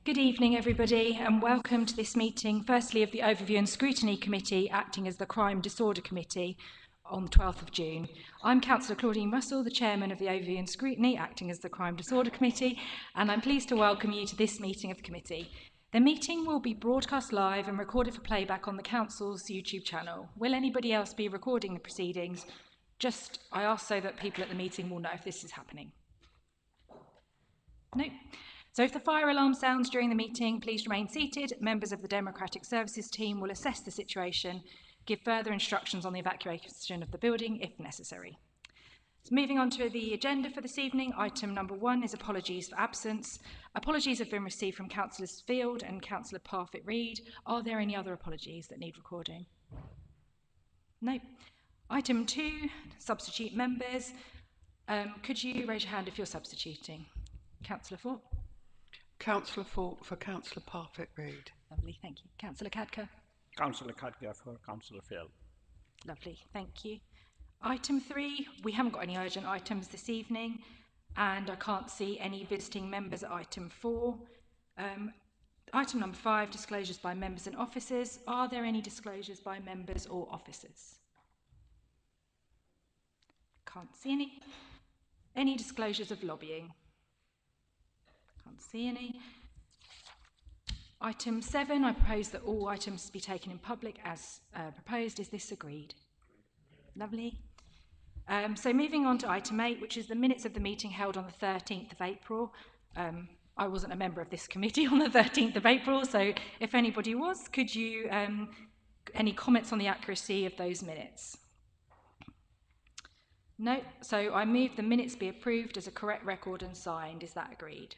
Good evening, everybody, and welcome to this meeting, firstly of the Overview and Scrutiny Committee, acting as the Crime Disorder Committee on the 12th of June. I'm Councillor Claudine Russell, the Chairman of the Overview and Scrutiny, acting as the Crime Disorder Committee, and I'm pleased to welcome you to this meeting of the committee. The meeting will be broadcast live and recorded for playback on the Council's YouTube channel. Will anybody else be recording the proceedings? I ask so that people at the meeting will know if this is happening. No. So if the fire alarm sounds during the meeting, please remain seated. Members of the Democratic Services team will assess the situation, give further instructions on the evacuation of the building if necessary. So moving on to the agenda for this evening, item number 1 is apologies for absence. Apologies have been received from Councillors Field and Councillor Parfitt-Reid. Are there any other apologies that need recording? No. Item 2, substitute members. Could you raise your hand if you're substituting? Councillor Fort. Councillor Fort for Councillor Parfitt-Reid. Lovely, thank you. Councillor Cadker. Councillor Cadker for Councillor Field. Lovely, thank you. Item 3, we haven't got any urgent items this evening, and I can't see any visiting members at item 4. Item number 5, disclosures by members and officers. Are there any disclosures by members or officers? Can't see any. Any disclosures of lobbying? Can't see any. Item 7, I propose that all items be taken in public as proposed. Is this agreed? Lovely. So moving on to item 8, which is the minutes of the meeting held on the 13th of April. I wasn't a member of this committee on the 13th of April, so if anybody was, could you, any comments on the accuracy of those minutes? No, so I move the minutes be approved as a correct record and signed. Is that agreed?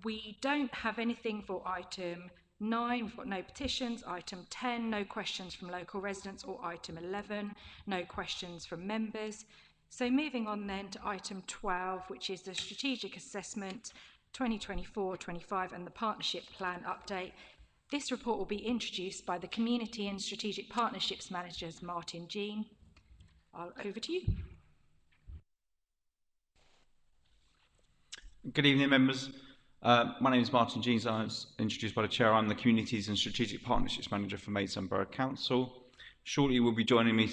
We don't have anything for item 9, we've got no petitions. Item 10, no questions from local residents, or item 11, no questions from members. So moving on then to item 12, which is the strategic assessment 2024-25 and the partnership plan update. This report will be introduced by the Community and Strategic Partnerships Managers, Martin Jean. Over to you. Good evening, members. My name is Martin Jeans. I was introduced by the Chair. I'm the Communities and Strategic Partnerships Manager for Maidstone Borough Council. Shortly will be joining me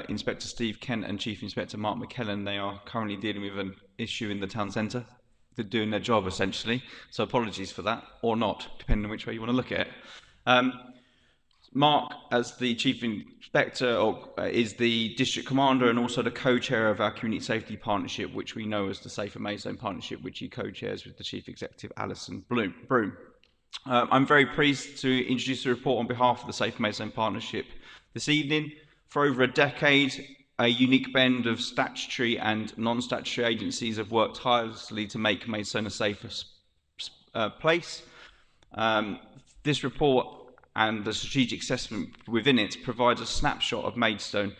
Inspector Steve Kent and Chief Inspector Mark McKellen. They are currently dealing with an issue in the town centre. They're doing their job, essentially, so apologies for that, or not, depending on which way you want to look at it. Mark, as the Chief Inspector, is the District Commander and also the co-chair of our Community Safety Partnership, which we know as the Safer Maidstone Partnership, which he co-chairs with the Chief Executive, Alison Broom. I'm very pleased to introduce the report on behalf of the Safer Maidstone Partnership this evening. For over a decade, a unique blend of statutory and non-statutory agencies have worked tirelessly to make Maidstone a safer place. This report and the strategic assessment within it provides a snapshot of Maidstone,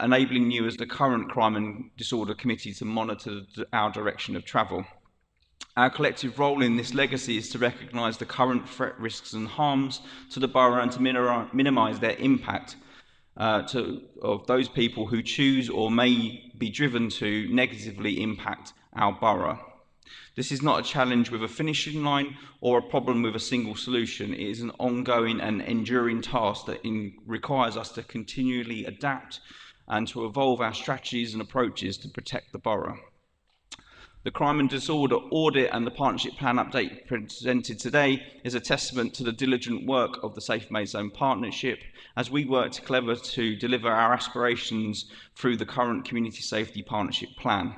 enabling you as the current Crime and Disorder Committee to monitor our direction of travel. Our collective role in this legacy is to recognise the current threat, risks and harms to the borough and to minimise their impact of those people who choose or may be driven to negatively impact our borough. This is not a challenge with a finishing line or a problem with a single solution. It is an ongoing and enduring task that requires us to continually adapt and to evolve our strategies and approaches to protect the borough. The Crime and Disorder Audit and the Partnership Plan update presented today is a testament to the diligent work of the Safe Maidstone Partnership as we work together to deliver our aspirations through the current Community Safety Partnership Plan.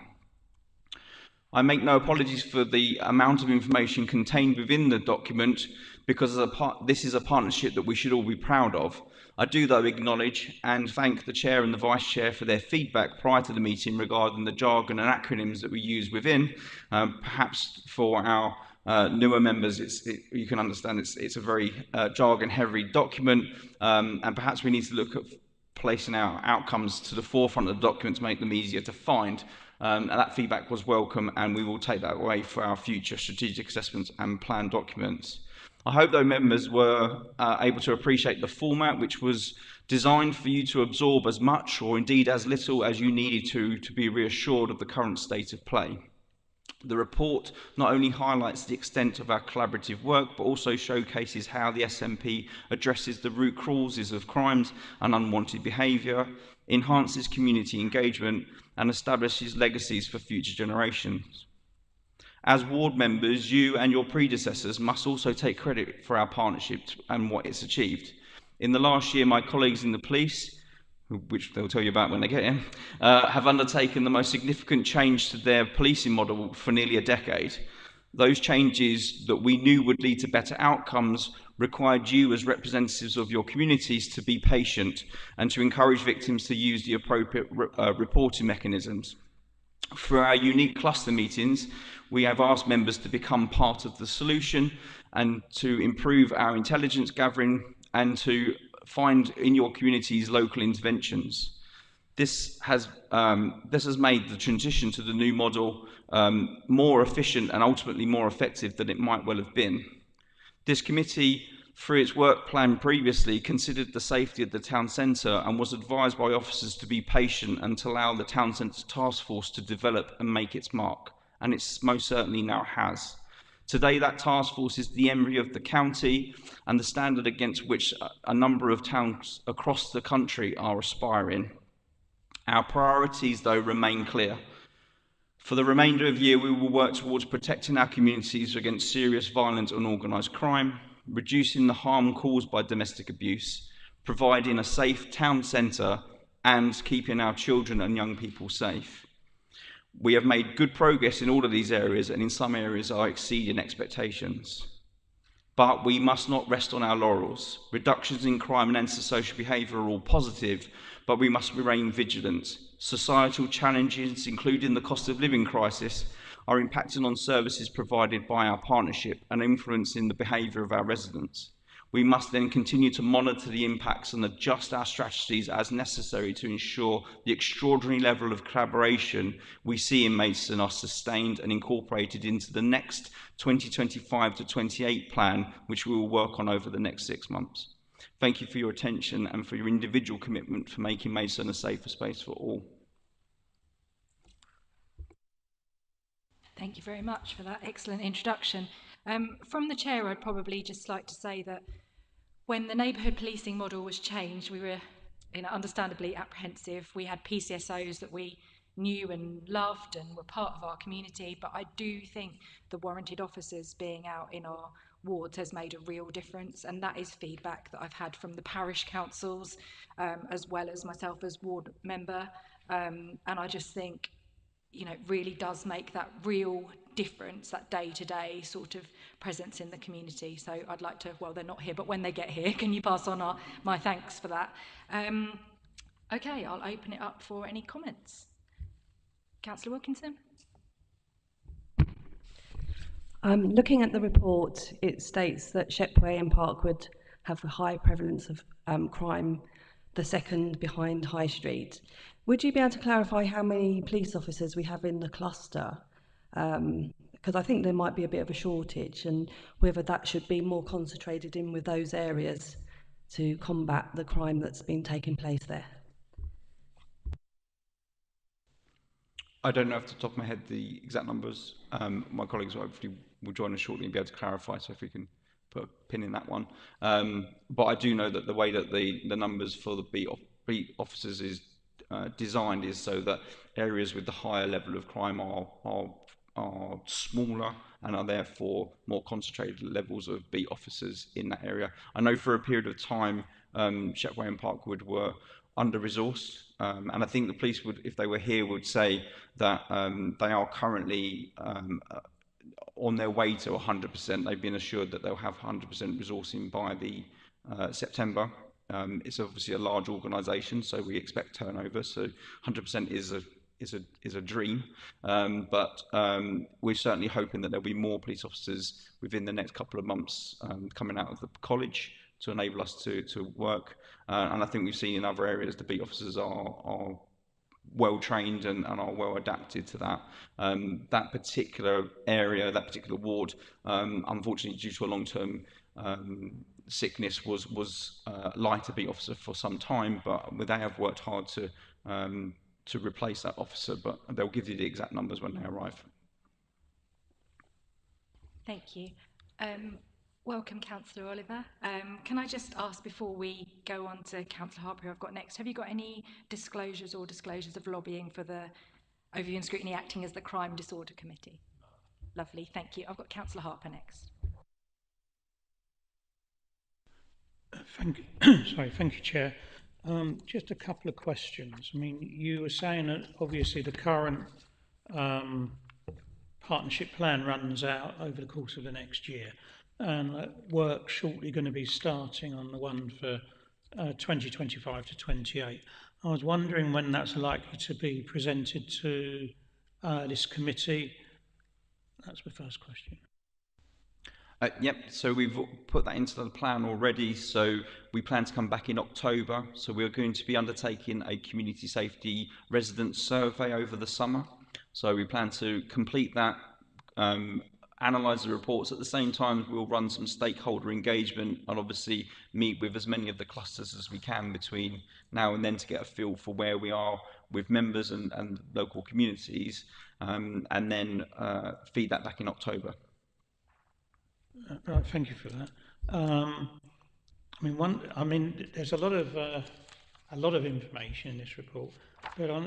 I make no apologies for the amount of information contained within the document because this is a partnership that we should all be proud of. I do, though, acknowledge and thank the Chair and the Vice Chair for their feedback prior to the meeting regarding the jargon and acronyms that we use within. Perhaps for our newer members, you can understand it's a very jargon-heavy document, and perhaps we need to look at placing our outcomes to the forefront of the document to make them easier to find. And that feedback was welcome, and we will take that away for our future strategic assessments and plan documents. I hope though members were able to appreciate the format, which was designed for you to absorb as much or indeed as little as you needed to be reassured of the current state of play. The report not only highlights the extent of our collaborative work, but also showcases how the SNP addresses the root causes of crimes and unwanted behaviour, enhances community engagement, and establishes legacies for future generations. As ward members, you and your predecessors must also take credit for our partnership and what it's achieved. In the last year, my colleagues in the police, which they'll tell you about when they get in, have undertaken the most significant change to their policing model for nearly a decade. Those changes that we knew would lead to better outcomes required you as representatives of your communities to be patient and to encourage victims to use the appropriate reporting mechanisms. For our unique cluster meetings, we have asked members to become part of the solution and to improve our intelligence gathering and to find in your communities local interventions. This has made the transition to the new model more efficient and ultimately more effective than it might well have been. This committee, through its work plan previously, considered the safety of the town centre and was advised by officers to be patient and to allow the town centre task force to develop and make its mark, and it most certainly now has. Today, that task force is the embryo of the county and the standard against which a number of towns across the country are aspiring. Our priorities, though, remain clear. For the remainder of the year, we will work towards protecting our communities against serious violence and organised crime, reducing the harm caused by domestic abuse, providing a safe town centre, and keeping our children and young people safe. We have made good progress in all of these areas, and in some areas are exceeding expectations. But we must not rest on our laurels. Reductions in crime and antisocial behaviour are all positive, but we must remain vigilant. Societal challenges, including the cost of living crisis, are impacting on services provided by our partnership and influencing the behaviour of our residents. We must then continue to monitor the impacts and adjust our strategies as necessary to ensure the extraordinary level of collaboration we see in Maidstone are sustained and incorporated into the next 2025 to 28 plan, which we will work on over the next 6 months. Thank you for your attention and for your individual commitment for making Maidstone a safer space for all. Thank you very much for that excellent introduction. From the chair, I'd probably just like to say that when the neighbourhood policing model was changed, we were understandably apprehensive. We had PCSOs that we knew and loved and were part of our community, but I do think the warranted officers being out in our wards has made a real difference, and that is feedback that I've had from the parish councils as well as myself as ward member, and I just think it really does make that real difference, that day-to-day sort of presence in the community. So I'd like to, well, they're not here, but when they get here, can you pass on my thanks for that? Okay, I'll open it up for any comments. Councillor Wilkinson? Looking at the report, it states that Shepway and Parkwood have a high prevalence of crime, the second behind High Street. Would you be able to clarify how many police officers we have in the cluster? Because I think there might be a bit of a shortage, and whether that should be more concentrated in with those areas to combat the crime that's been taking place there. I don't know off the top of my head the exact numbers. My colleagues hopefully will join us shortly and be able to clarify, so if we can put a pin in that one. But I do know that the way that the numbers for the beat officers is designed is so that areas with the higher level of crime are smaller and are therefore more concentrated levels of beat officers in that area. I know for a period of time, Shepway and Parkwood were under-resourced, and I think the police would, if they were here, would say that they are currently on their way to 100%. They've been assured that they'll have 100% resourcing by the September. It's obviously a large organisation, so we expect turnover. So 100% is a dream, but we're certainly hoping that there'll be more police officers within the next couple of months coming out of the college to enable us to work. And I think we've seen in other areas the beat officers are well trained and are well adapted to that. That particular area, that particular ward, unfortunately due to a long-term sickness was light to beat officer for some time, but they have worked hard to replace that officer, but they'll give you the exact numbers when they arrive. Thank you. Welcome, Councillor Oliver. Can I just ask before we go on to Councillor Harper, who I've got next, have you got any disclosures of lobbying for the Overview and Scrutiny acting as the Crime Disorder Committee? Lovely, thank you. I've got Councillor Harper next. Thank you, Chair. Just a couple of questions. I mean, you were saying that obviously the current partnership plan runs out over the course of the next year, and work shortly going to be starting on the one for 2025 to 28. I was wondering when that's likely to be presented to this committee. That's my first question. Yep, so we've put that into the plan already. So we plan to come back in October. So we're going to be undertaking a community safety resident survey over the summer. So we plan to complete that, analyse the reports. At the same time, we'll run some stakeholder engagement and obviously meet with as many of the clusters as we can between now and then to get a feel for where we are with members and local communities, and then feed that back in October. Right, thank you for that. I mean, there's a lot of information in this report, but I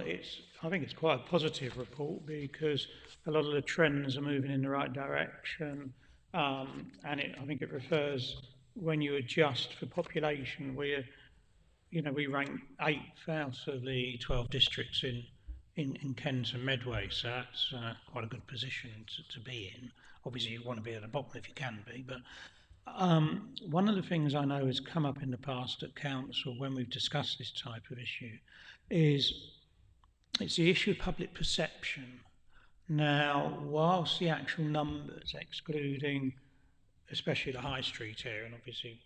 think it's quite a positive report because a lot of the trends are moving in the right direction, and I think it refers, when you adjust for population, we rank 8th out of the 12 districts in Kent and Medway, so that's quite a good position to be in. Obviously, you want to be at the bottom if you can be, but one of the things I know has come up in the past at council when we've discussed this type of issue is it's the issue of public perception. Now, whilst the actual numbers, excluding especially the High Street area, and obviously,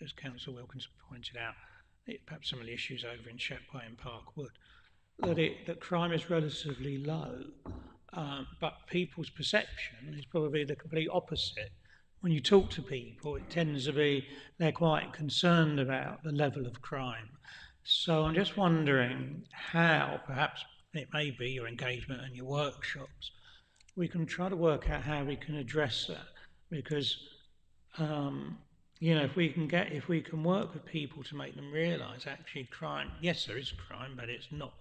as Councillor Wilkinson pointed out, perhaps some of the issues over in Shepway and Parkwood, that crime is relatively low, but people's perception is probably the complete opposite. When you talk to people, it tends to be they're quite concerned about the level of crime. So I'm just wondering how, perhaps it may be your engagement and your workshops, we can try to work out how we can address that, because if we can work with people to make them realise actually crime, yes, there is crime, but it's not.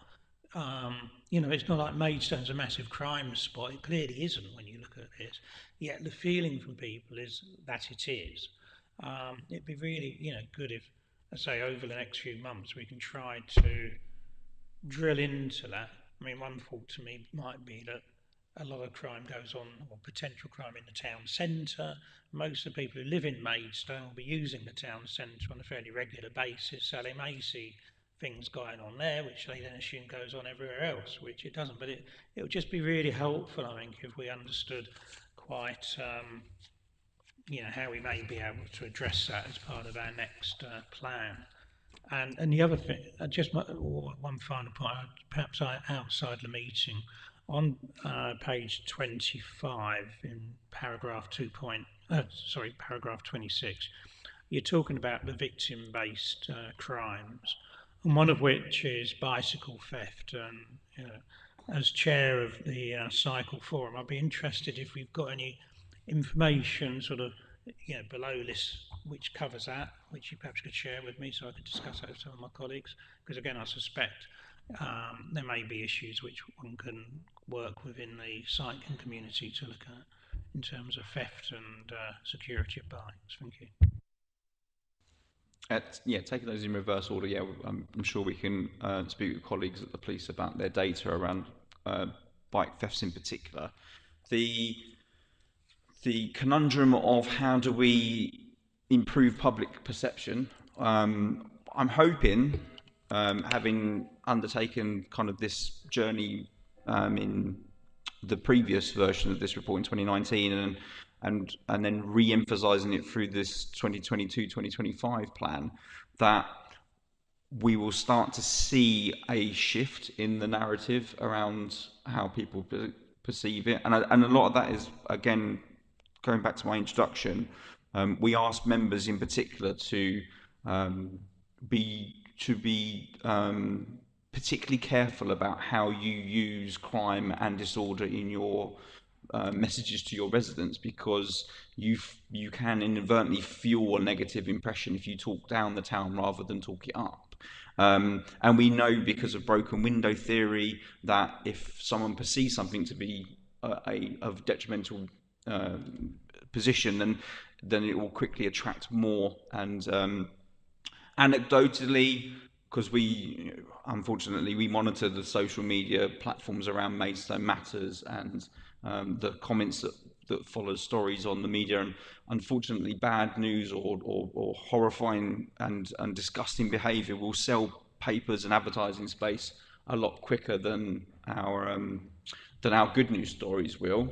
It's not like Maidstone's a massive crime spot. It clearly isn't when you look at this. Yet the feeling from people is that it is. It'd be really, good if, I say, over the next few months we can try to drill into that. I mean, one thought to me might be that a lot of crime goes on, or potential crime, in the town centre. Most of the people who live in Maidstone will be using the town centre on a fairly regular basis, so they may see things going on there, which they then assume goes on everywhere else, which it doesn't. But it would just be really helpful, I think, if we understood quite, how we may be able to address that as part of our next plan. And the other thing, just one final point, perhaps outside the meeting, on page 25 in paragraph paragraph 26, you're talking about the victim-based crimes, and one of which is bicycle theft. And as chair of the Cycle Forum, I'd be interested if we've got any information sort of below this which covers that, which you perhaps could share with me so I could discuss that with some of my colleagues, because again I suspect there may be issues which one can work within the cycling community to look at in terms of theft and security of bikes. Thank you. Taking those in reverse order, I'm sure we can speak with colleagues at the police about their data around bike thefts in particular. The conundrum of how do we improve public perception, I'm hoping, having undertaken kind of this journey in the previous version of this report in 2019 and then re-emphasising it through this 2022-2025 plan, that we will start to see a shift in the narrative around how people perceive it. And a lot of that is, again, going back to my introduction, we asked members in particular to be particularly careful about how you use crime and disorder in your messages to your residents, because you can inadvertently fuel a negative impression if you talk down the town rather than talk it up. And we know, because of broken window theory, that if someone perceives something to be of detrimental position, then it will quickly attract more. And anecdotally, because unfortunately we monitor the social media platforms around Maidstone Matters, and the comments that follow stories on the media, and unfortunately bad news or horrifying and disgusting behaviour will sell papers and advertising space a lot quicker than our good news stories will.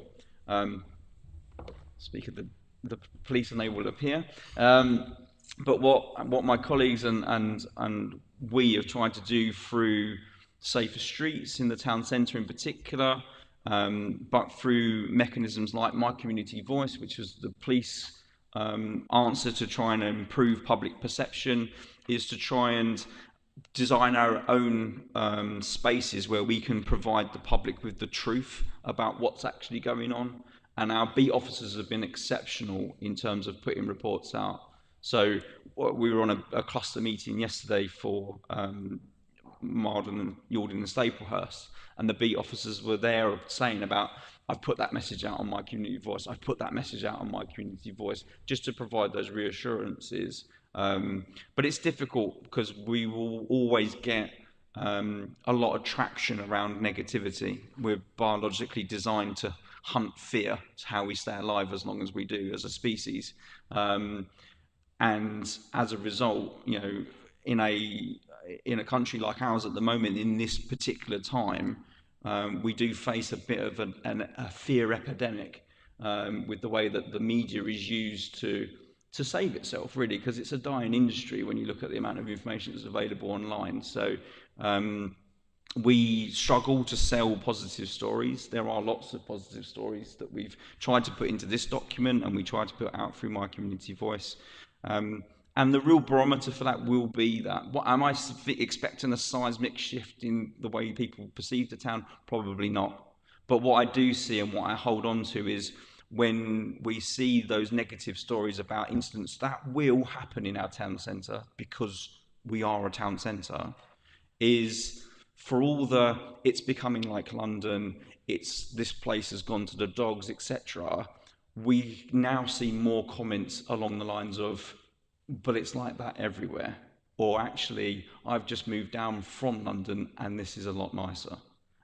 Speak of the police and they will appear. But what my colleagues and we have tried to do through Safer Streets in the town centre in particular, but through mechanisms like My Community Voice, which was the police answer to try and improve public perception, is to try and design our own spaces where we can provide the public with the truth about what's actually going on. And our beat officers have been exceptional in terms of putting reports out. So we were on a cluster meeting yesterday for Marden, Yalding and Staplehurst, and the beat officers were there saying about, I've put that message out on My Community Voice, I've put that message out on My Community Voice, just to provide those reassurances. But it's difficult because we will always get a lot of traction around negativity. We're biologically designed to hunt fear. It's how we stay alive as long as we do as a species. And as a result, in a country like ours at the moment, in this particular time, we do face a bit of a fear epidemic with the way that the media is used to save itself, really, because it's a dying industry when you look at the amount of information that's available online. So we struggle to sell positive stories. There are lots of positive stories that we've tried to put into this document, and we try to put out through My Community Voice. And the real barometer for that will be that. What am I expecting a seismic shift in the way people perceive the town? Probably not. But what I do see and what I hold on to is, when we see those negative stories about incidents that will happen in our town centre, because we are a town centre, is for all it's becoming like London, this place has gone to the dogs, etc. We now see more comments along the lines of, but it's like that everywhere. Or actually, I've just moved down from London and this is a lot nicer.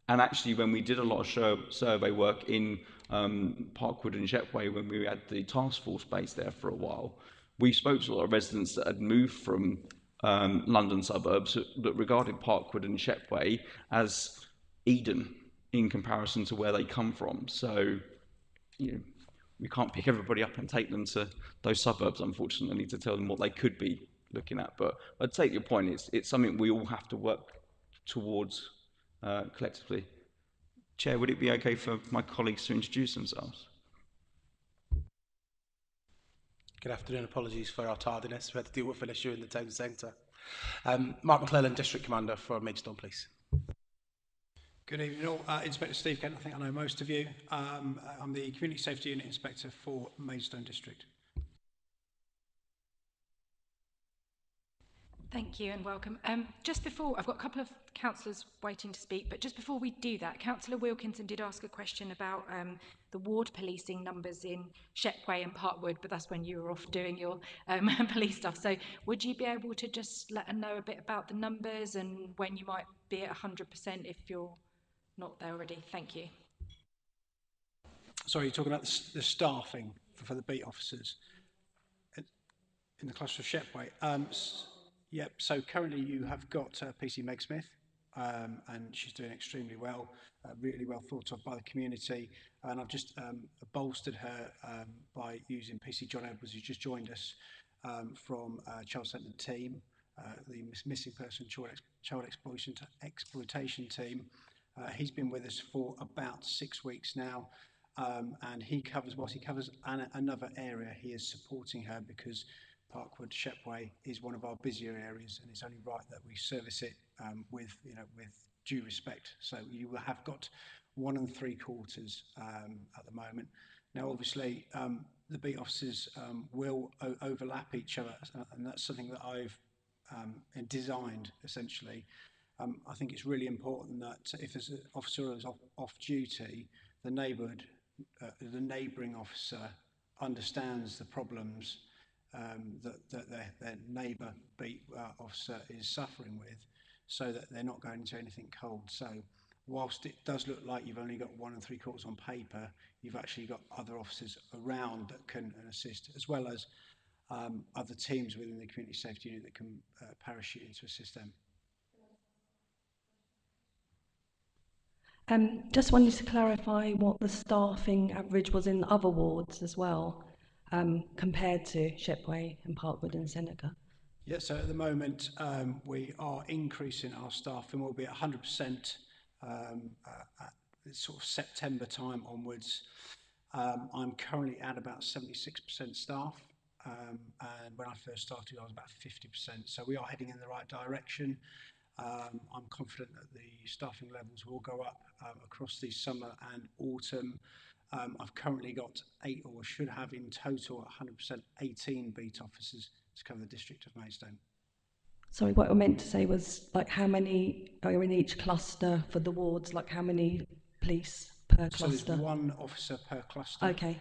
And actually, when we did a lot of survey work in Parkwood and Shepway, when we had the task force base there for a while, we spoke to a lot of residents that had moved from London suburbs that regarded Parkwood and Shepway as Eden in comparison to where they come from. So, we can't pick everybody up and take them to those suburbs, unfortunately, to tell them what they could be looking at. But I take your point. It's something we all have to work towards collectively. Chair, would it be okay for my colleagues to introduce themselves? Good afternoon. Apologies for our tardiness. We had to deal with an issue in the town centre. Mark McClellan, District Commander for Maidstone Police. Good evening all. Inspector Steve Kent, I think I know most of you. I'm the Community Safety Unit Inspector for Maidstone District. Thank you and welcome. Just before, I've got a couple of councillors waiting to speak, but just before we do that, Councillor Wilkinson did ask a question about the ward policing numbers in Shepway and Parkwood, but that's when you were off doing your police stuff. So would you be able to just let us know a bit about the numbers and when you might be at 100% if you're not there already? Thank you. Sorry, you're talking about the staffing for the beat officers in the cluster of Shepway. Yep, so currently you have got PC Meg Smith, and she's doing extremely well, really well thought of by the community, and I've just bolstered her by using PC John Edwards, who's just joined us from Child Centre team, the missing person child exploitation team. He's been with us for about 6 weeks now, and whilst he covers another area, he is supporting her because Parkwood Shepway is one of our busier areas, and it's only right that we service it with due respect. So you have got 1 3/4 at the moment. Now, obviously, the beat officers will overlap each other, and that's something that I've designed essentially. I think it's really important that if there's an officer who's off duty, the neighbouring officer understands the problems that their neighbour beat officer is suffering with, so that they're not going into anything cold. So whilst it does look like you've only got 1 3/4 on paper, you've actually got other officers around that can assist, as well as other teams within the community safety unit that can parachute in to assist them. Just wanted to clarify what the staffing average was in other wards as well, compared to Shepway and Parkwood and Seneca. Yeah, so at the moment we are increasing our staff, and we'll be at 100% at sort of September time onwards. I'm currently at about 76% staff, and when I first started I was about 50%, so we are heading in the right direction. I'm confident that the staffing levels will go up across the summer and autumn. I've currently got 8, or should have in total 100%, 18 beat officers to cover the district of Maidstone. Sorry, what I meant to say was, like, how many are in each cluster for the wards? Like, how many police per cluster? So there's 1 officer per cluster. Okay.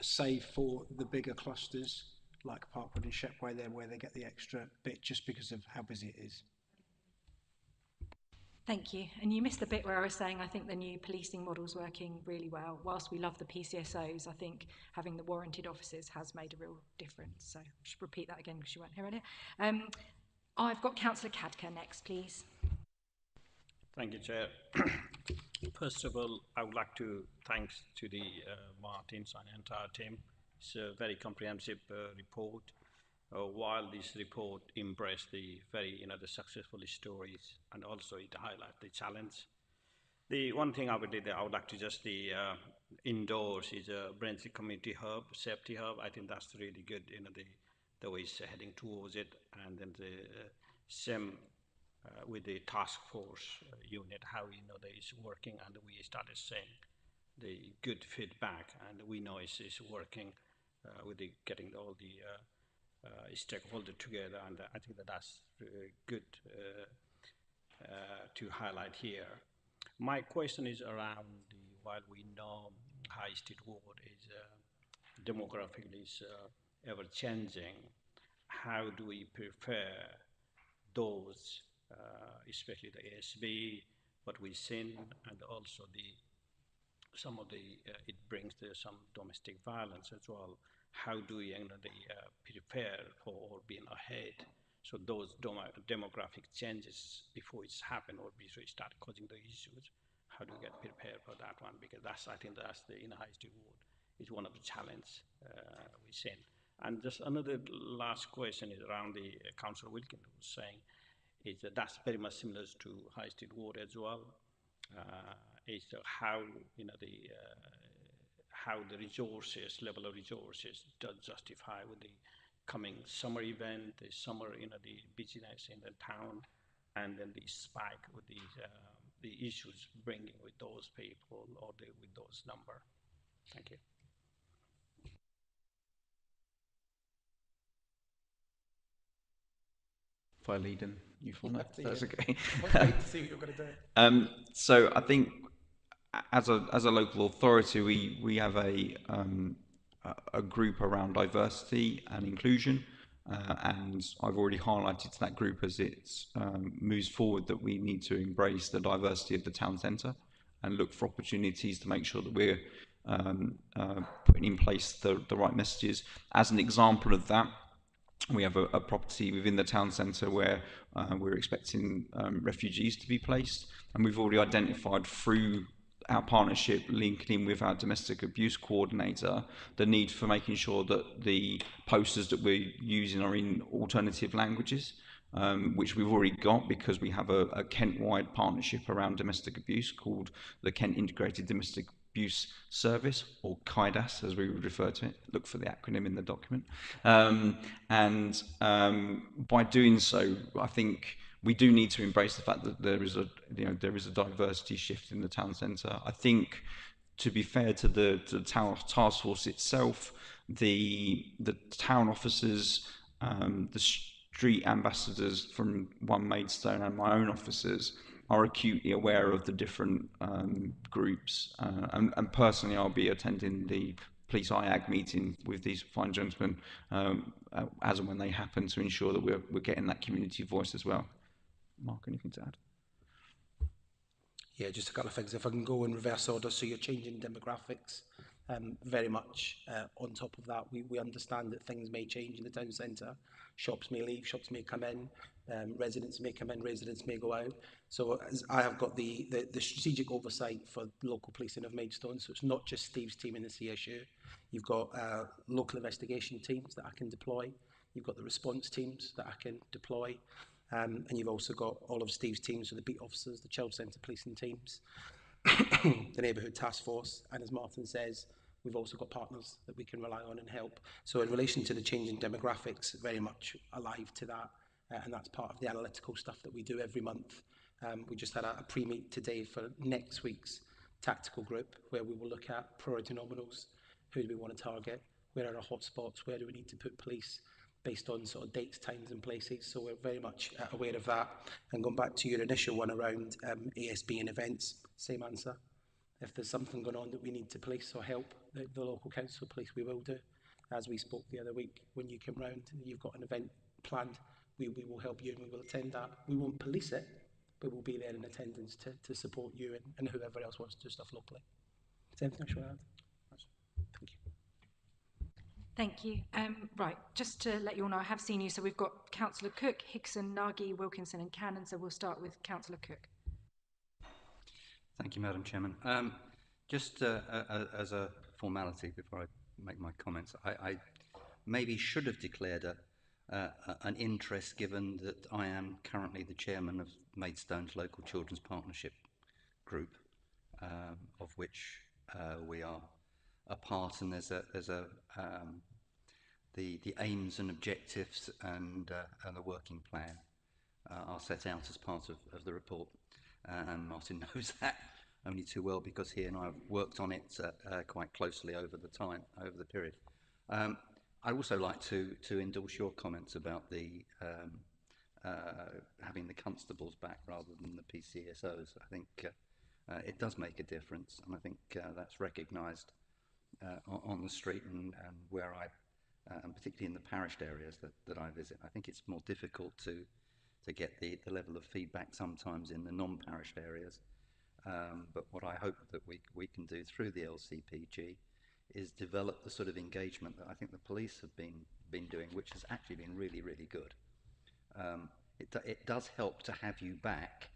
Save for the bigger clusters like Parkwood and Shepway, there where they get the extra bit just because of how busy it is. Thank you. And you missed the bit where I was saying I think the new policing model's working really well. Whilst we love the PCSOs, I think having the warranted officers has made a real difference. So I should repeat that again because you weren't here earlier. I've got Councillor Cadker next, please. Thank you, Chair. First of all, I would like to thank to the Martins and entire team. It's a very comprehensive report. While this report embraced the very, the successful stories, and also it highlights the challenge. The one thing I would like to just endorse is a Brentford Community Hub, Safety Hub. I think that's really good, the way it's heading towards it, and then the same with the task force unit, how that is working, and we started seeing the good feedback, and we know it's working with getting all the stakeholders together, and I think that's good to highlight here. My question is around while we know High Street Ward is demographically ever changing, how do we prepare those, especially the ASB, what we've seen, and also some of it brings some domestic violence as well. How do we prepare for being ahead? So those demographic changes before it's happened or before it start causing the issues, how do we get prepared for that one? Because I think that's in High Street Ward is one of the challenges we've seen. And just another last question is around the Councillor Wilkin was saying, is that's very much similar to High Street Ward as well. Is how how the resources, level of resources, does justify with the coming summer event, the summer the busyness in the town, and then the spike with the issues bringing with those people or with those number. Thank you. If I lead in, you follow. That's Yeah. okay. I was waiting to see what you're going to do. So I think as a local authority, we have a group around diversity and inclusion, and I've already highlighted to that group as it moves forward that we need to embrace the diversity of the town centre and look for opportunities to make sure that we're putting in place the right messages. As an example of that, we have a property within the town centre where we're expecting refugees to be placed, and we've already identified through our partnership linking in with our domestic abuse coordinator the need for making sure that the posters that we're using are in alternative languages, which we've already got because we have a Kent-wide partnership around domestic abuse called the Kent Integrated Domestic Abuse Service, or KIDAS as we would refer to it. Look for the acronym in the document. By doing so, I think we do need to embrace the fact that there is a diversity shift in the town centre. I think, to be fair to the town task force itself, the town officers, the street ambassadors from One Maidstone and my own officers are acutely aware of the different groups. And personally, I'll be attending the police IAG meeting with these fine gentlemen as and when they happen, to ensure that we're getting that community voice as well. Mark, anything to add? Yeah, just a couple of things. If I can go in reverse order, so you're changing demographics, very much on top of that. We understand that things may change in the town centre. Shops may leave, shops may come in, residents may come in, residents may go out. So as I have got the strategic oversight for local policing of Maidstone, so it's not just Steve's team in the CSU. You've got local investigation teams that I can deploy. You've got the response teams that I can deploy. And you've also got all of Steve's teams, so the beat officers, the child centre policing teams, the neighbourhood task force, and as Martin says, we've also got partners that we can rely on and help. So in relation to the changing demographics, very much alive to that, and that's part of the analytical stuff that we do every month. We just had a pre-meet today for next week's tactical group, where we will look at priority nominals, who do we want to target, where are our hotspots, where do we need to put police, based on sort of dates, times and places. So we're very much aware of that. And going back to your initial one around ASB and events, same answer. If there's something going on that we need to police or help the local council police, we will do. As we spoke the other week, when you came round and you've got an event planned, we will help you and we will attend that. We won't police it, but we'll be there in attendance to support you and whoever else wants to do stuff locally. Is there anything I should add? Thank you. Thank you. Right, just to let you all know, I have seen you. So we've got Councillor Cook, Hickson, Nagy, Wilkinson and Cannon. So we'll start with Councillor Cook. Thank you, Madam Chairman. Just as a formality before I make my comments, I maybe should have declared an interest, given that I am currently the chairman of Maidstone's Local Children's Partnership Group, of which we are a part, and there's the aims and objectives and the working plan are set out as part of the report, and Martin knows that only too well because he and I have worked on it quite closely over the period. I'd also like to endorse your comments about the having the constables back rather than the PCSOs. I think it does make a difference, and I think that's recognised on the street and where and particularly in the parished areas that I visit. I think it's more difficult to get the level of feedback sometimes in the non-parished areas. But what I hope that we can do through the LCPG is develop the sort of engagement that I think the police have been doing, which has actually been really, really good. It does help to have you back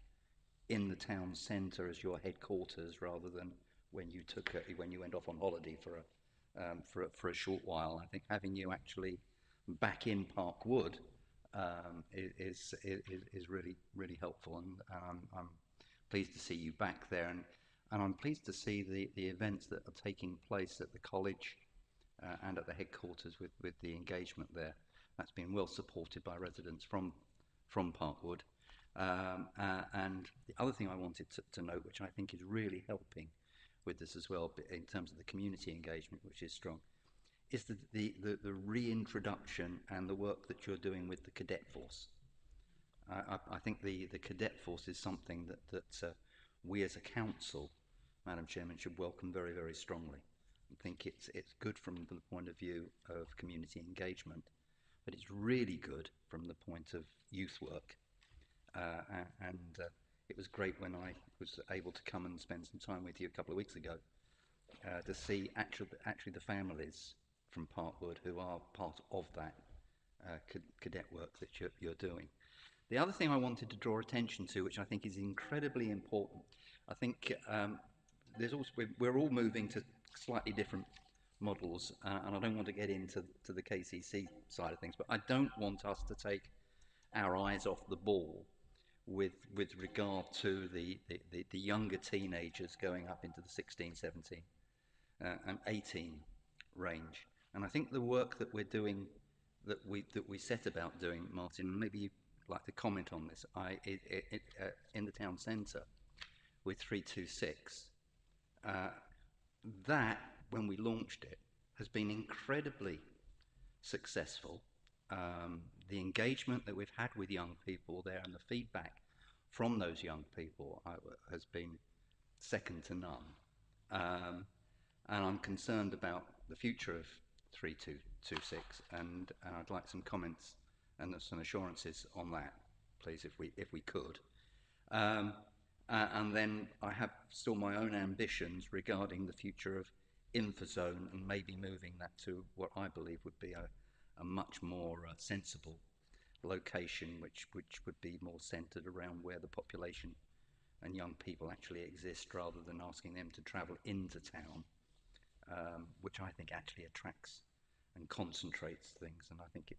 in the town centre as your headquarters, rather than when you went off on holiday for a short while. I think having you actually back in Park Wood is really, really helpful, and I'm pleased to see you back there, and I'm pleased to see the events that are taking place at the college and at the headquarters with the engagement there. That's been well supported by residents from Parkwood. And the other thing I wanted to note, which I think is really helping with this as well, in terms of the community engagement, which is strong, is the reintroduction and the work that you're doing with the cadet force. I think the cadet force is something that we as a council, Madam Chairman, should welcome very, very strongly. I think it's good from the point of view of community engagement, but it's really good from the point of youth work. And it was great when I was able to come and spend some time with you a couple of weeks ago to see actually the families from Parkwood who are part of that cadet work that you're doing. The other thing I wanted to draw attention to, which I think is incredibly important, I think we're all moving to slightly different models, and I don't want to get into the KCC side of things, but I don't want us to take our eyes off the ball with regard to the younger teenagers going up into the 16, 17 and 18 range. And I think the work that we're doing, that we set about doing, Martin, maybe you like to comment on this. In the town centre with 326, that, when we launched it, has been incredibly successful. The engagement that we've had with young people there and the feedback from those young people has been second to none. And I'm concerned about the future of 3226, and I'd like some comments and some assurances on that, please, if we could. And then I have still my own ambitions regarding the future of InfoZone and maybe moving that to what I believe would be a much more sensible location, which would be more centred around where the population and young people actually exist, rather than asking them to travel into town, which I think actually attracts and concentrates things. And I think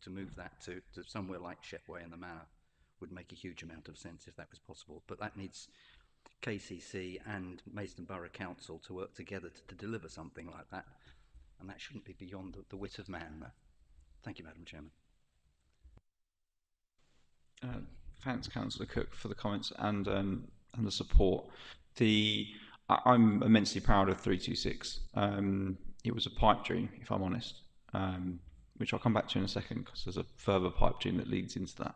to move that to somewhere like Shepway and the Manor would make a huge amount of sense if that was possible. But that needs KCC and Maidstone Borough Council to work together to deliver something like that, and that shouldn't be beyond the wit of man. Thank you, Madam Chairman. Thanks, Councillor Cook, for the comments and the support. I'm immensely proud of 326. It was a pipe dream, if I'm honest, which I'll come back to in a second, because there's a further pipe dream that leads into that,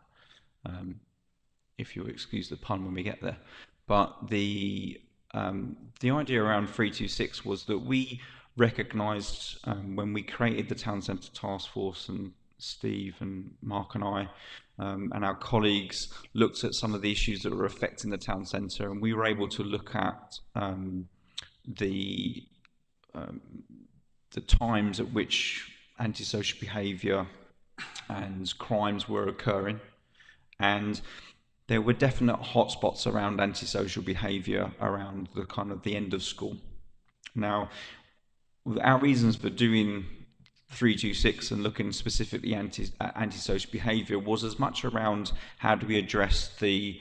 if you'll excuse the pun when we get there. But the idea around 326 was that we recognised, when we created the Town Centre Task Force, and Steve and Mark and I and our colleagues looked at some of the issues that were affecting the town centre, and we were able to look at the times at which antisocial behaviour and crimes were occurring, and there were definite hotspots around antisocial behaviour around the kind of the end of school. Now, our reasons for doing 326 and looking specifically at antisocial behaviour was as much around how do we address the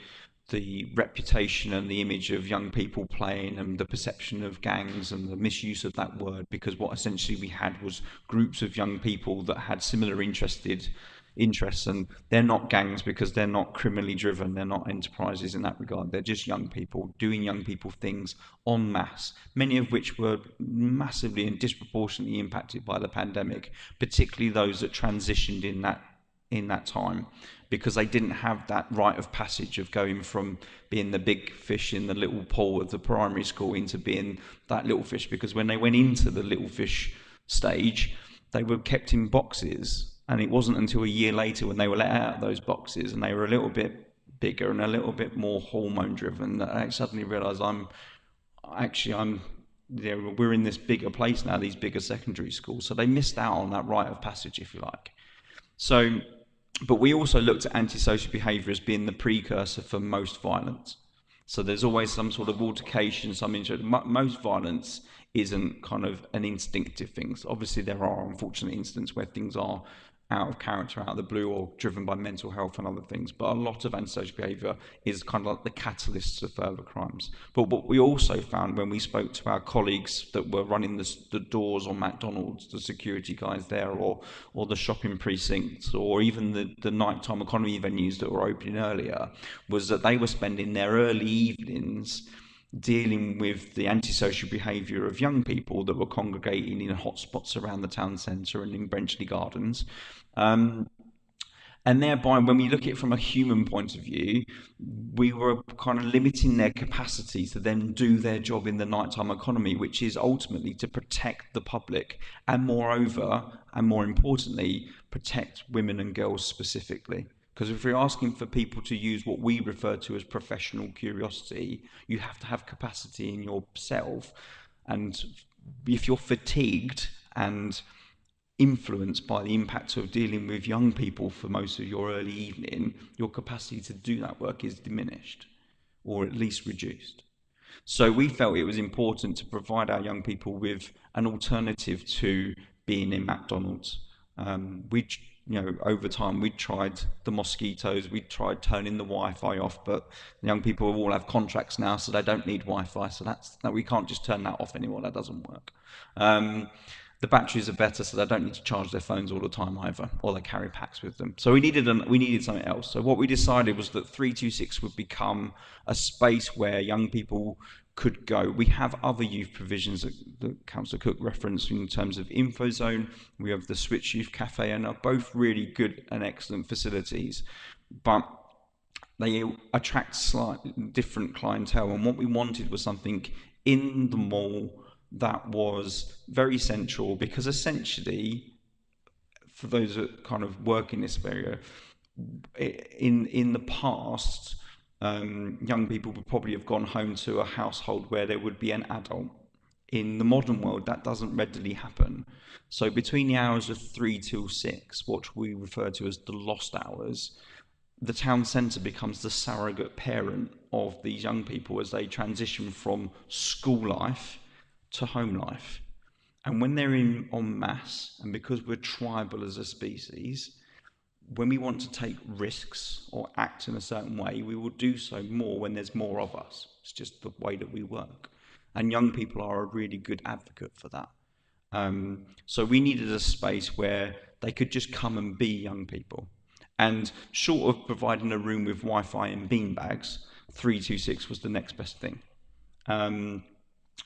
reputation and the image of young people playing, and the perception of gangs and the misuse of that word, because what essentially we had was groups of young people that had similar interests, and they're not gangs because they're not criminally driven, they're not enterprises in that regard, they're just young people doing young people things en masse, many of which were massively and disproportionately impacted by the pandemic, particularly those that transitioned in that time, because they didn't have that rite of passage of going from being the big fish in the little pool of the primary school into being that little fish, because when they went into the little fish stage, they were kept in boxes. And it wasn't until a year later, when they were let out of those boxes and they were a little bit bigger and a little bit more hormone driven, that I suddenly realised we're in this bigger place now, these bigger secondary schools. So they missed out on that rite of passage, if you like. So, but we also looked at antisocial behaviour as being the precursor for most violence. So there's always some sort of altercation, some interest. Most violence isn't kind of an instinctive thing. So obviously there are unfortunate incidents where things are out of character, out of the blue, or driven by mental health and other things. But a lot of antisocial behaviour is kind of like the catalysts of further crimes. But what we also found when we spoke to our colleagues that were running the doors on McDonald's, the security guys there, or the shopping precincts, or even the nighttime economy venues that were opening earlier, was that they were spending their early evenings dealing with the antisocial behaviour of young people that were congregating in hotspots around the town centre and in Brenchley Gardens. And thereby, when we look at it from a human point of view, we were kind of limiting their capacity to then do their job in the nighttime economy, which is ultimately to protect the public, and moreover, and more importantly, protect women and girls specifically. Because if you're asking for people to use what we refer to as professional curiosity, you have to have capacity in yourself. And if you're fatigued and influenced by the impact of dealing with young people for most of your early evening, your capacity to do that work is diminished, or at least reduced. So we felt it was important to provide our young people with an alternative to being in McDonald's. Over time, we tried the mosquitoes, we tried turning the Wi-Fi off, but the young people all have contracts now, so they don't need Wi-Fi, so that we can't just turn that off anymore, that doesn't work. The batteries are better, so they don't need to charge their phones all the time either, or they carry packs with them. So we needed something else. So what we decided was that 326 would become a space where young people could go. We have other youth provisions that Councillor Cook referenced in terms of InfoZone. We have the Switch Youth Cafe, and are both really good and excellent facilities, but they attract slightly different clientele. And what we wanted was something in the mall that was very central, because essentially, for those that kind of work in this area, in the past, young people would probably have gone home to a household where there would be an adult. In the modern world, that doesn't readily happen. So between the hours of 3 till 6, what we refer to as the lost hours, the town centre becomes the surrogate parent of these young people as they transition from school life to home life. And when they're in en masse, and because we're tribal as a species, when we want to take risks or act in a certain way, we will do so more when there's more of us. It's just the way that we work. And young people are a really good advocate for that. So we needed a space where they could just come and be young people. And short of providing a room with Wi-Fi and beanbags, 326 was the next best thing.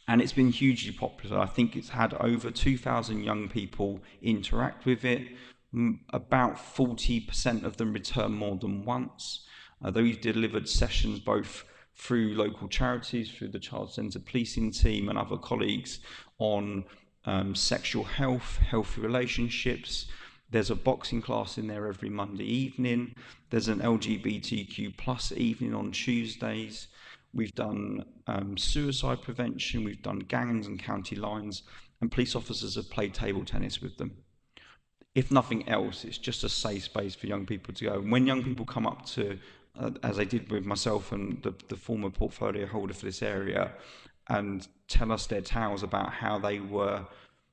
And it's been hugely popular. I think it's had over 2,000 young people interact with it. About 40% of them return more than once. They've delivered sessions both through local charities, through the Child Centre Policing team and other colleagues on sexual health, healthy relationships. There's a boxing class in there every Monday evening. There's an LGBTQ plus evening on Tuesdays. We've done suicide prevention, we've done gangs and county lines, and police officers have played table tennis with them. If nothing else, it's just a safe space for young people to go. And when young people come up to, as they did with myself and the former portfolio holder for this area, and tell us their tales about how they were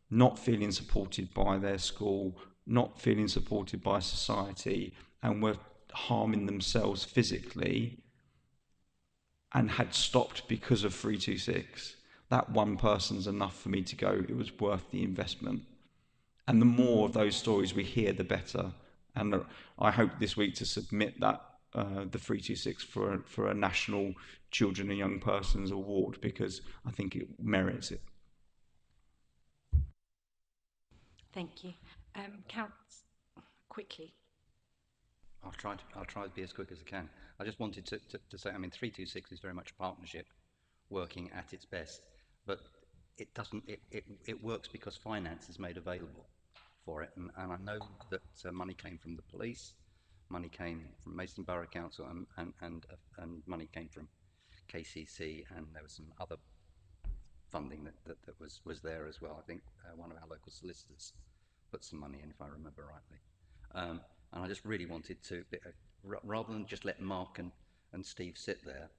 not feeling supported by their school, not feeling supported by society, and were harming themselves physically, and had stopped because of 326, that one person's enough for me to go, it was worth the investment. And the more of those stories we hear, the better. And I hope this week to submit that the 326 for a national Children and Young Persons Award, because I think it merits it. Thank you. Counts quickly. I'll try to be as quick as I can. I just wanted to say, I mean, 326 is very much a partnership working at its best, but it doesn't, it works because finance is made available for it. And I know that money came from the police, money came from Maidstone Borough Council, and money came from KCC, and there was some other funding that was there as well. I think one of our local solicitors put some money in, if I remember rightly. And I just really wanted to, rather than just let Mark and Steve sit there,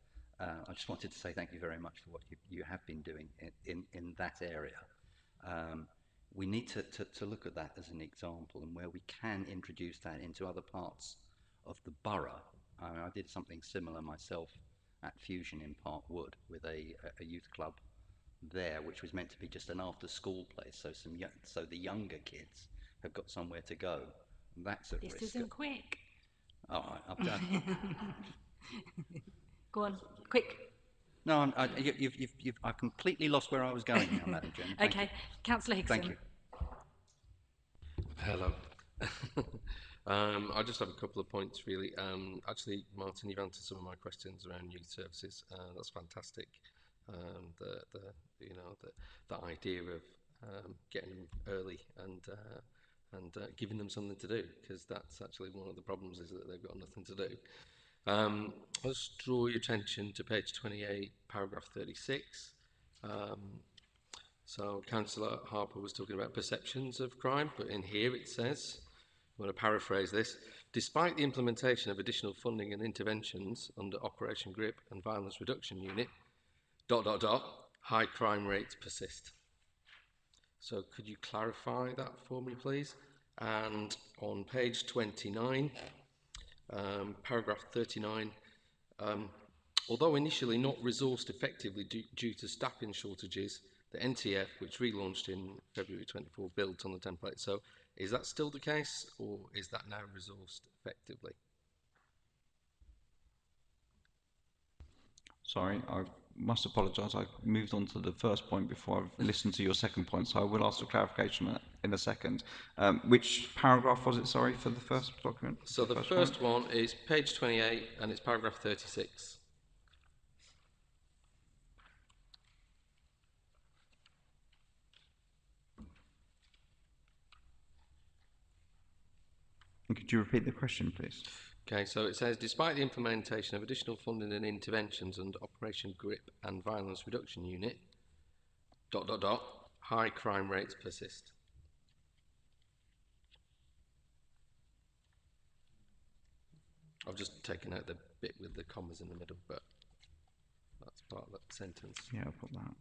I just wanted to say thank you very much for what you have been doing in that area. We need to look at that as an example, and where we can introduce that into other parts of the borough. I mean, I did something similar myself at Fusion in Park Wood with a youth club there, which was meant to be just an after-school place, so the younger kids have got somewhere to go. That's at risk. This isn't quick. All right, I've done. Go on, quick. No, I've completely lost where I was going now, Madam Chairman. Thank Okay, you. Councillor Hickson. Thank you. Hello. I just have a couple of points, really. Actually, Martin, you've answered some of my questions around youth services. That's fantastic. The idea of getting them early and giving them something to do, because that's actually one of the problems, is that they've got nothing to do. I'll just draw your attention to page 28, paragraph 36. So Councillor Harper was talking about perceptions of crime, but in here it says, I'm going to paraphrase this, despite the implementation of additional funding and interventions under Operation GRIP and Violence Reduction Unit, ... high crime rates persist. So could you clarify that for me, please? And on page 29, paragraph 39, although initially not resourced effectively due to staffing shortages, The NTF, which relaunched in February 24, built on the template. So is that still the case, or is that now resourced effectively? Sorry, I must apologise. I moved on to the first point before I've listened to your second point, so I will ask for clarification on that in a second. Which paragraph was it, sorry, for the first document? So the first one is page 28, and it's paragraph 36. Could you repeat the question, please? Okay, so it says, despite the implementation of additional funding and interventions under Operation GRIP and Violence Reduction Unit, ... high crime rates persist. I've just taken out the bit with the commas in the middle, but that's part of that sentence. Yeah, I'll put that.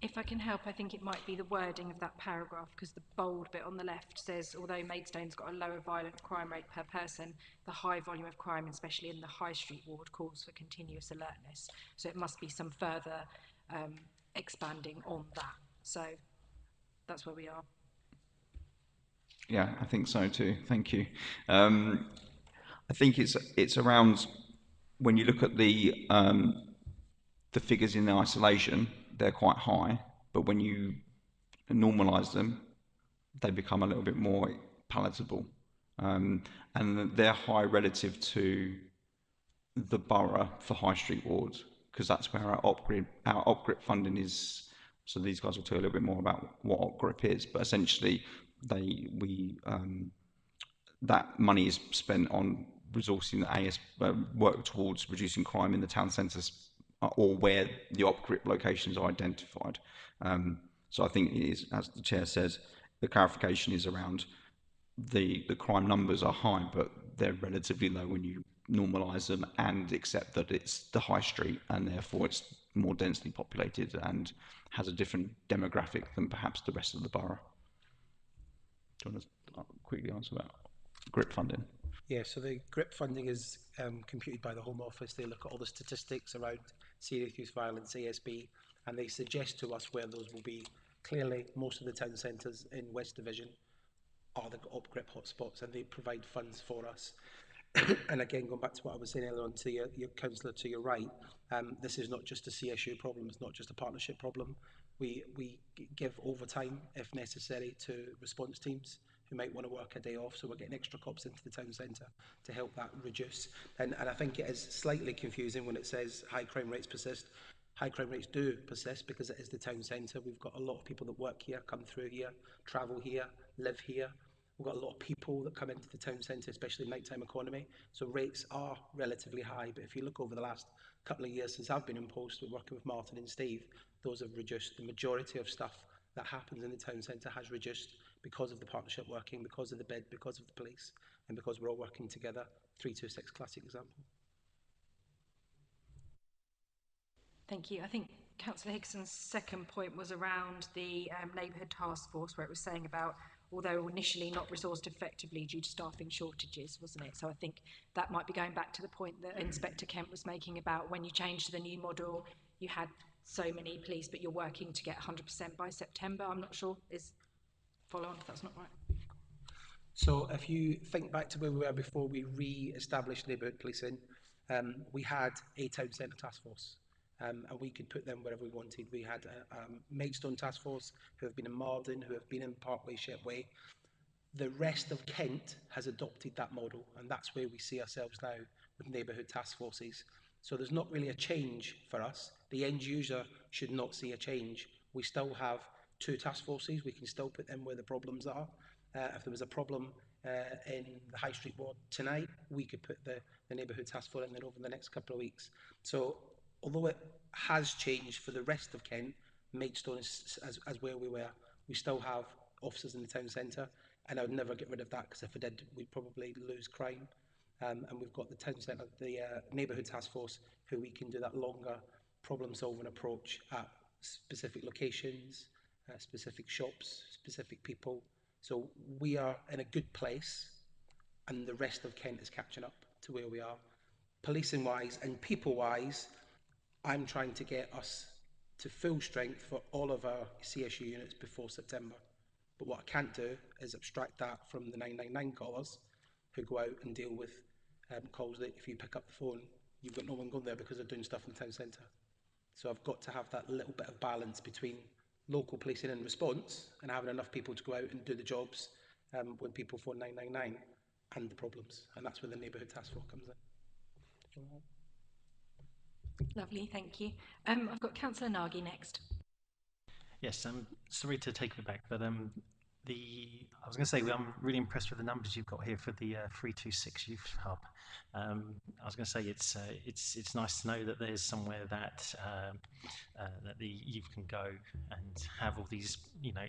If I can help, I think it might be the wording of that paragraph, because the bold bit on the left says, although Maidstone's got a lower violent crime rate per person, the high volume of crime, especially in the High Street ward, calls for continuous alertness. So it must be some further expanding on that. So that's where we are. Yeah, I think so too. Thank you. I think it's around when you look at the figures in isolation, they're quite high, but when you normalise them, they become a little bit more palatable, and they're high relative to the borough for High Street wards, because that's where our OpGrip funding is. So these guys will tell you a little bit more about what OpGrip is, but essentially that money is spent on resourcing the AS work towards reducing crime in the town centres or where the OpGrip locations are identified. So I think it is, as the chair says, the clarification is around the crime numbers are high, but they're relatively low when you normalise them and accept that it's the high street and therefore it's more densely populated and has a different demographic than perhaps the rest of the borough. Do you want to quickly answer that? GRIP funding. Yeah, so the GRIP funding is computed by the Home Office. They look at all the statistics around serious youth violence, ASB, and they suggest to us where those will be. Clearly, most of the town centres in West Division are the OpGrip hotspots, and they provide funds for us. And again, going back to what I was saying earlier on to your councillor to your right, this is not just a CSU problem, it's not just a partnership problem. We give overtime, if necessary, to response teams who might want to work a day off, so we're getting extra cops into the town centre to help that reduce. And I think it is slightly confusing when it says high crime rates persist. High crime rates do persist because it is the town centre. We've got a lot of people that work here, come through here, travel here, live here. We've got a lot of people that come into the town centre, especially nighttime economy. So rates are relatively high. But if you look over the last couple of years since I've been in post, we're working with Martin and Steve, those have reduced. The majority of stuff that happens in the town centre has reduced because of the partnership working, because of the bid, because of the police, and because we're all working together. 326 classic example. Thank you. I think Councillor Higson's second point was around the neighbourhood task force, where it was saying about, although initially not resourced effectively due to staffing shortages, wasn't it? So I think that might be going back to the point that Inspector Kent was making about when you changed to the new model, you had so many police, but you're working to get 100% by September. I'm not sure is follow on if that's not right. So if you think back to where we were before we re-established neighbourhood policing, we had a town centre task force. And we could put them wherever we wanted. We had a Maidstone task force who have been in Marden, who have been in Parkway, Shepway. The rest of Kent has adopted that model, and that's where we see ourselves now with neighbourhood task forces. So there's not really a change for us. The end user should not see a change. We still have two task forces. We can still put them where the problems are. If there was a problem in the High Street ward tonight, we could put the neighbourhood task force in there over the next couple of weeks. So although it has changed for the rest of Kent, Maidstone is as where we were. We still have officers in the town centre, and I would never get rid of that, because if I did, we'd probably lose crime. And we've got the town centre, the neighbourhood task force, who we can do that longer problem-solving approach at specific locations, specific shops, specific people. So we are in a good place. and the rest of Kent is catching up to where we are. Policing wise and people wise, I'm trying to get us to full strength for all of our CSU units before September. But what I can't do is abstract that from the 999 callers who go out and deal with calls that if you pick up the phone, you've got no one going there because they're doing stuff in the town centre. So I've got to have that little bit of balance between local policing and response and having enough people to go out and do the jobs when people phone 999 and the problems. And that's where the neighbourhood task force comes in. Lovely, thank you. I've got Councillor Nagy next. Yes, sorry to take me back, but I was going to say I'm really impressed with the numbers you've got here for the 326 Youth Hub. I was going to say it's nice to know that there's somewhere that that the youth can go and have all these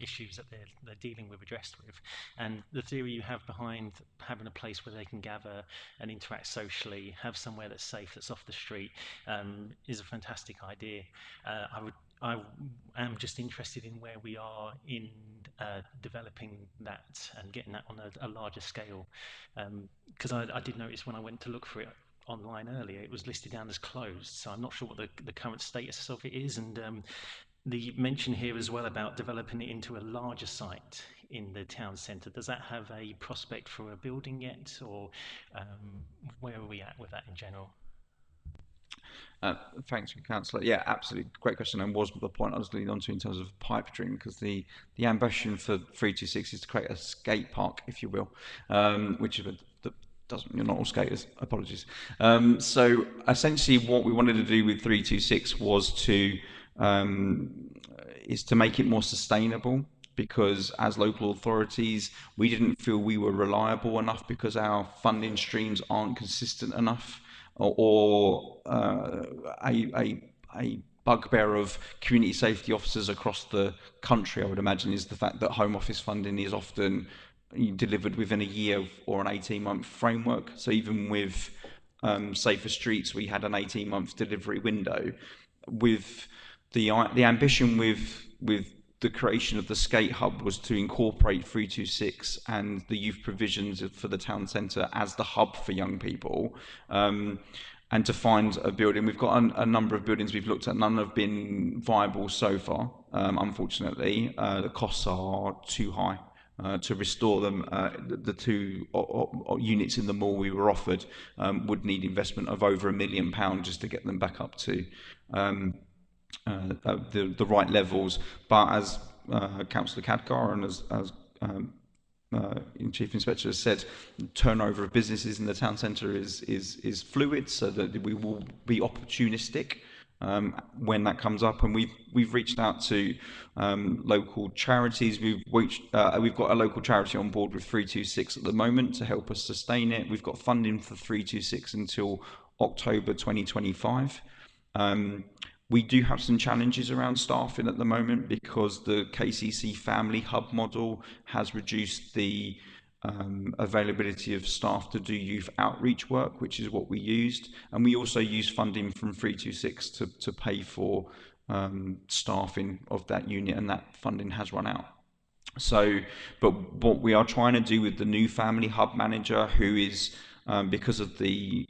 issues that they're dealing with addressed with, and the theory you have behind having a place where they can gather and interact socially, have somewhere that's safe, that's off the street, is a fantastic idea. I am just interested in where we are in developing that and getting that on a larger scale, because I did notice when I went to look for it online earlier, it was listed down as closed, so I'm not sure what the current status of it is. And the mention here as well about developing it into a larger site in the town centre, does that have a prospect for a building yet, or where are we at with that in general? Thanks, Councillor. Yeah, absolutely. Great question, and was the point I was leading on to in terms of pipe dream, because the ambition for 326 is to create a skate park, if you will, which is you're not all skaters, apologies. So essentially what we wanted to do with 326 was to make it more sustainable, because as local authorities we didn't feel we were reliable enough because our funding streams aren't consistent enough, or a bugbear of community safety officers across the country, I would imagine, is the fact that Home Office funding is often delivered within a year or an 18-month framework. So even with Safer Streets, we had an 18-month delivery window. With the ambition with the creation of the skate hub was to incorporate 326 and the youth provisions for the town centre as the hub for young people, and to find a building. We've got a number of buildings we've looked at. None have been viable so far, unfortunately. The costs are too high to restore them. The two units in the mall we were offered would need investment of over £1 million just to get them back up to the right levels. But as Councillor Cadgar and as Chief Inspector has said, turnover of businesses in the town centre is fluid, so that we will be opportunistic when that comes up. And we've reached out to local charities. We've got a local charity on board with 326 at the moment to help us sustain it. We've got funding for 326 until October 2025. We do have some challenges around staffing at the moment, because the KCC family hub model has reduced the availability of staff to do youth outreach work, which is what we used. And we also use funding from 326 to pay for staffing of that unit, and that funding has run out. So, but what we are trying to do with the new family hub manager, who is because of the,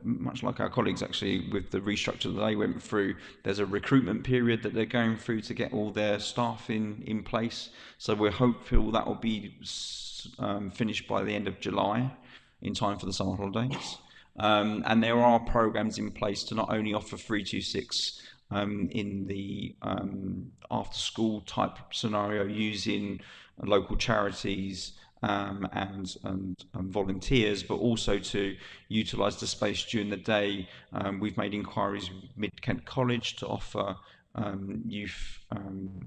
much like our colleagues actually, with the restructure that they went through, there's a recruitment period that they're going through to get all their staff in place. So we're hopeful that will be finished by the end of July, in time for the summer holidays. And there are programs in place to not only offer 326 in the after school type scenario using local charities and volunteers, but also to utilise the space during the day. We've made inquiries with Mid Kent College to offer youth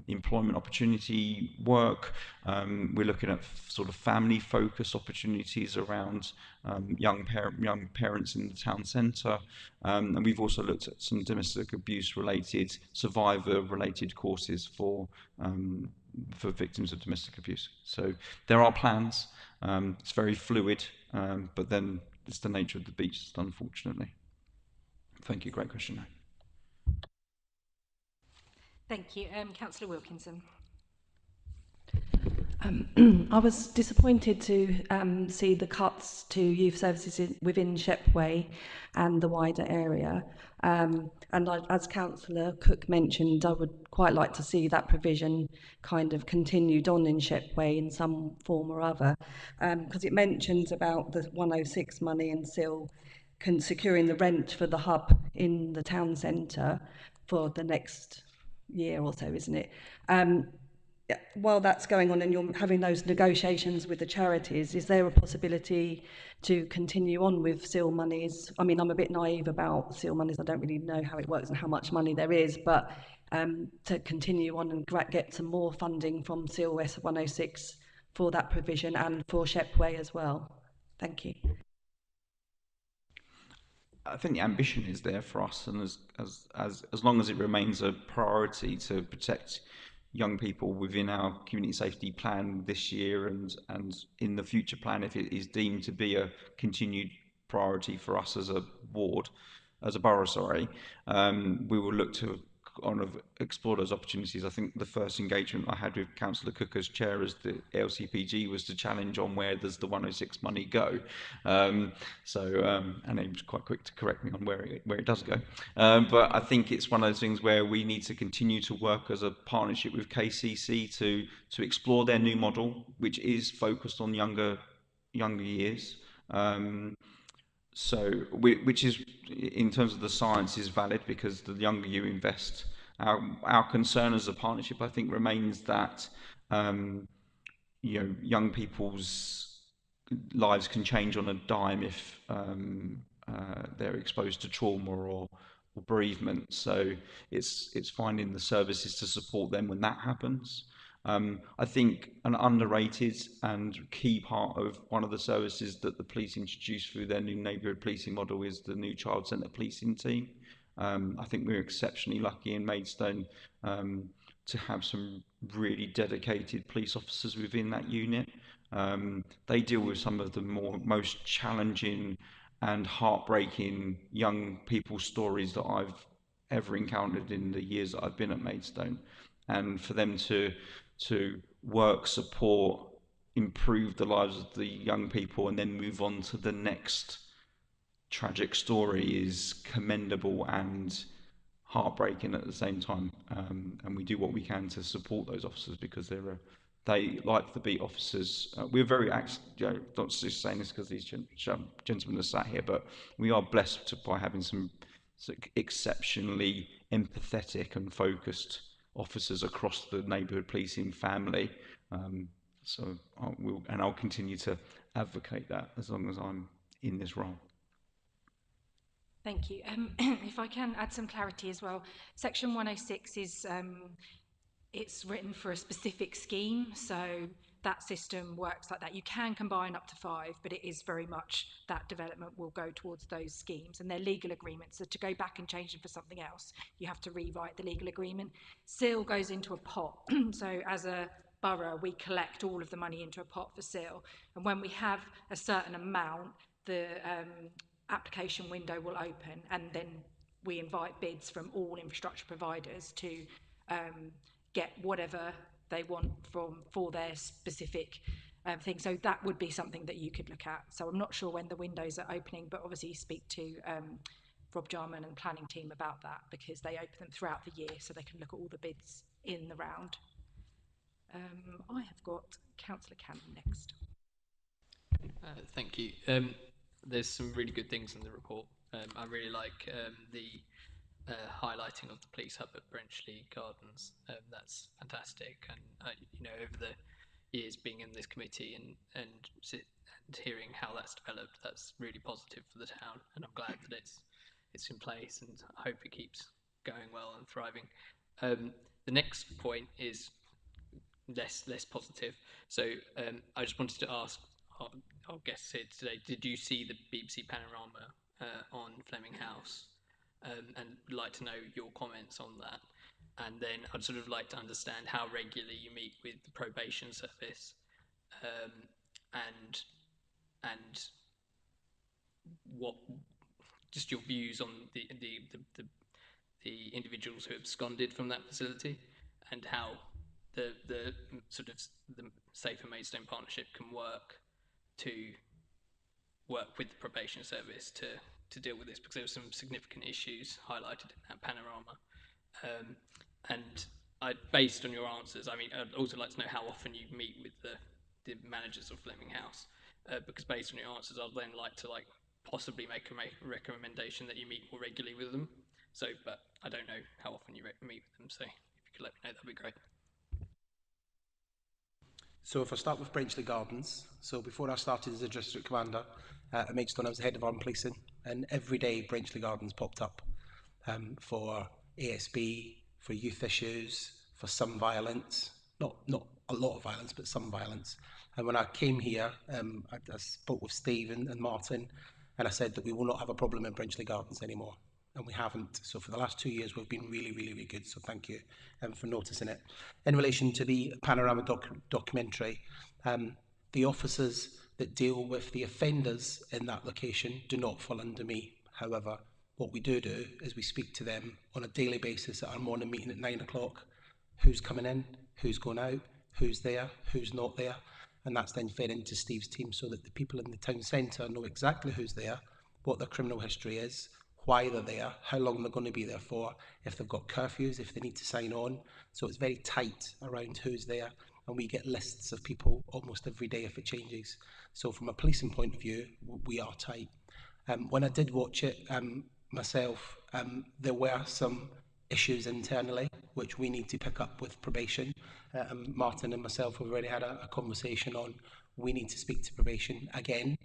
employment opportunity work. We're looking at sort of family focus opportunities around young parents in the town centre, and we've also looked at some domestic abuse related, survivor related courses for victims of domestic abuse. So there are plans. It's very fluid, but then it's the nature of the beast, unfortunately. Thank you. Great question. Thank you. Councillor Wilkinson. I was disappointed to see the cuts to youth services within Shepway and the wider area. As Councillor Cook mentioned, I would quite like to see that provision kind of continued on in Shepway in some form or other, because it mentions about the 106 money and still securing the rent for the hub in the town centre for the next year or so, isn't it? While that's going on and you're having those negotiations with the charities, is there a possibility to continue on with SEAL monies? I mean, I'm a bit naive about SEAL monies. I don't really know how it works and how much money there is, but to continue on and get some more funding from SEAL S 106 for that provision and for Shepway as well. Thank you. I think the ambition is there for us, and as long as it remains a priority to protect young people within our community safety plan this year and in the future plan, if it is deemed to be a continued priority for us as a ward, as a borough, sorry, we will look to explore those opportunities. I think the first engagement I had with Councillor Cook as chair as the LCPG was to challenge on where does the 106 money go. And he was quite quick to correct me on where it does go. But I think it's one of those things where we need to continue to work as a partnership with KCC to explore their new model, which is focused on younger years. Which is, in terms of the science, is valid, because the younger you invest, our concern as a partnership, I think, remains that young people's lives can change on a dime if they're exposed to trauma or bereavement. So it's finding the services to support them when that happens. I think an underrated and key part of one of the services that the police introduced through their new neighbourhood policing model is the new child centre policing team. I think we're exceptionally lucky in Maidstone to have some really dedicated police officers within that unit. They deal with some of the most challenging and heartbreaking young people's stories that I've ever encountered in the years that I've been at Maidstone. And for them to work, support, improve the lives of the young people and then move on to the next tragic story is commendable and heartbreaking at the same time. And we do what we can to support those officers, because they, like the beat officers, we're very, not just saying this because these gentlemen are sat here, but we are blessed by having some exceptionally empathetic and focused officers across the neighbourhood policing family. I'll continue to advocate that as long as I'm in this role. Thank you. If I can add some clarity as well, Section 106 is it's written for a specific scheme, so that system works like that. You can combine up to 5, but it is very much that development will go towards those schemes, and they're legal agreements. So to go back and change them for something else, you have to rewrite the legal agreement. SEAL goes into a pot. So as a borough, we collect all of the money into a pot for SEAL, and when we have a certain amount, the application window will open, and then we invite bids from all infrastructure providers to get whatever they want for their specific thing. So that would be something that you could look at. So I'm not sure when the windows are opening, but obviously speak to Rob Jarman and planning team about that, because they open them throughout the year so they can look at all the bids in the round. I have got Councillor Cannon next. Thank you. There's some really good things in the report. I really like the highlighting of the police hub at Brenchley Gardens. That's fantastic, and over the years being in this committee and hearing how that's developed, that's really positive for the town, and I'm glad that it's in place, and I hope it keeps going well and thriving. The next point is less positive. So I just wanted to ask our guests here today, did you see the BBC panorama on Fleming House? And would like to know your comments on that. And then I'd sort of like to understand how regularly you meet with the probation service, and what just your views on the individuals who absconded from that facility, and how the sort of the Safer Maidstone Partnership can work with the probation service to deal with this, because there were some significant issues highlighted in that panorama. And based on your answers, I mean, I'd also like to know how often you meet with the managers of Fleming House, because based on your answers, I'd then like to possibly make a recommendation that you meet more regularly with them. So, but I don't know how often you meet with them, so if you could let me know, that'd be great. So if I start with Brenchley Gardens, so before I started as a district commander at Maidstone, I was head of armed policing, and every day Brenchley Gardens popped up for ASB, for youth issues, for some violence, not a lot of violence, but some violence. And when I came here, I spoke with Steve and Martin, and I said that we will not have a problem in Brenchley Gardens anymore. And we haven't. So for the last 2 years, we've been really, really, really good. So thank you for noticing it. In relation to the Panorama documentary, the officers that deal with the offenders in that location do not fall under me. However, what we do is we speak to them on a daily basis at our morning meeting at 9 o'clock. Who's coming in, who's going out, who's there, who's not there. And that's then fed into Steve's team so that the people in the town centre know exactly who's there, what their criminal history is, why they're there, how long they're going to be there for, if they've got curfews, if they need to sign on. So it's very tight around who's there, and we get lists of people almost every day if it changes. So from a policing point of view, we are tight. When I did watch it myself, there were some issues internally which we need to pick up with probation. Martin and myself have already had a conversation on we need to speak to probation again.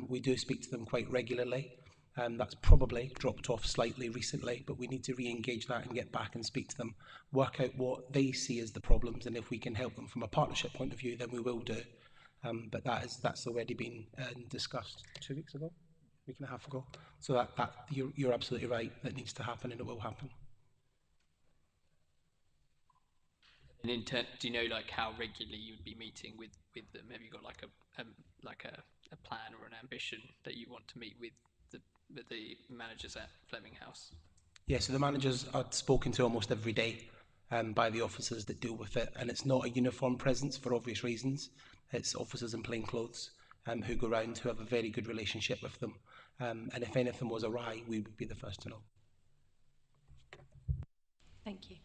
We do speak to them quite regularly. That's probably dropped off slightly recently, but we need to re-engage that and get back and speak to them, work out what they see as the problems, and if we can help them from a partnership point of view, then we will do. But that's already been discussed 2 weeks ago, week and a half ago. So that you're absolutely right. That needs to happen, and it will happen. And do you know how regularly you would be meeting with them? Have you got a plan or an ambition that you want to meet with the managers at Fleming House? Yeah, so the managers are spoken to almost every day by the officers that deal with it, and it's not a uniform presence for obvious reasons. It's officers in plain clothes who go around, who have a very good relationship with them, and if anything was awry, we would be the first to know. Thank you.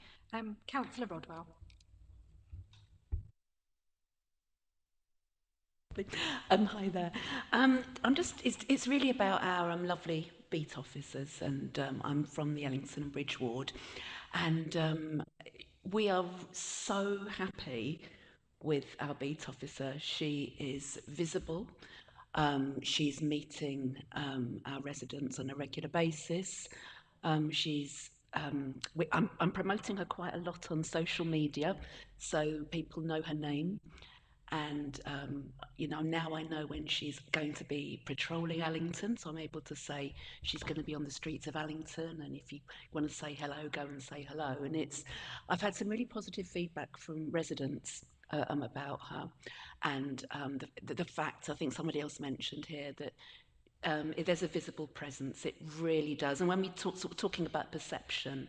Councillor Rodwell. Hi there. It's really about our lovely beat officers, and I'm from the Ellington and Bridge ward, and we are so happy with our beat officer. She is visible. She's meeting our residents on a regular basis. I'm promoting her quite a lot on social media, so people know her name. And now I know when she's going to be patrolling Allington, so I'm able to say she's going to be on the streets of Allington, and if you want to say hello, go and say hello. And I've had some really positive feedback from residents about her, and the fact, I think somebody else mentioned here, that if there's a visible presence, it really does. And when we talking about perception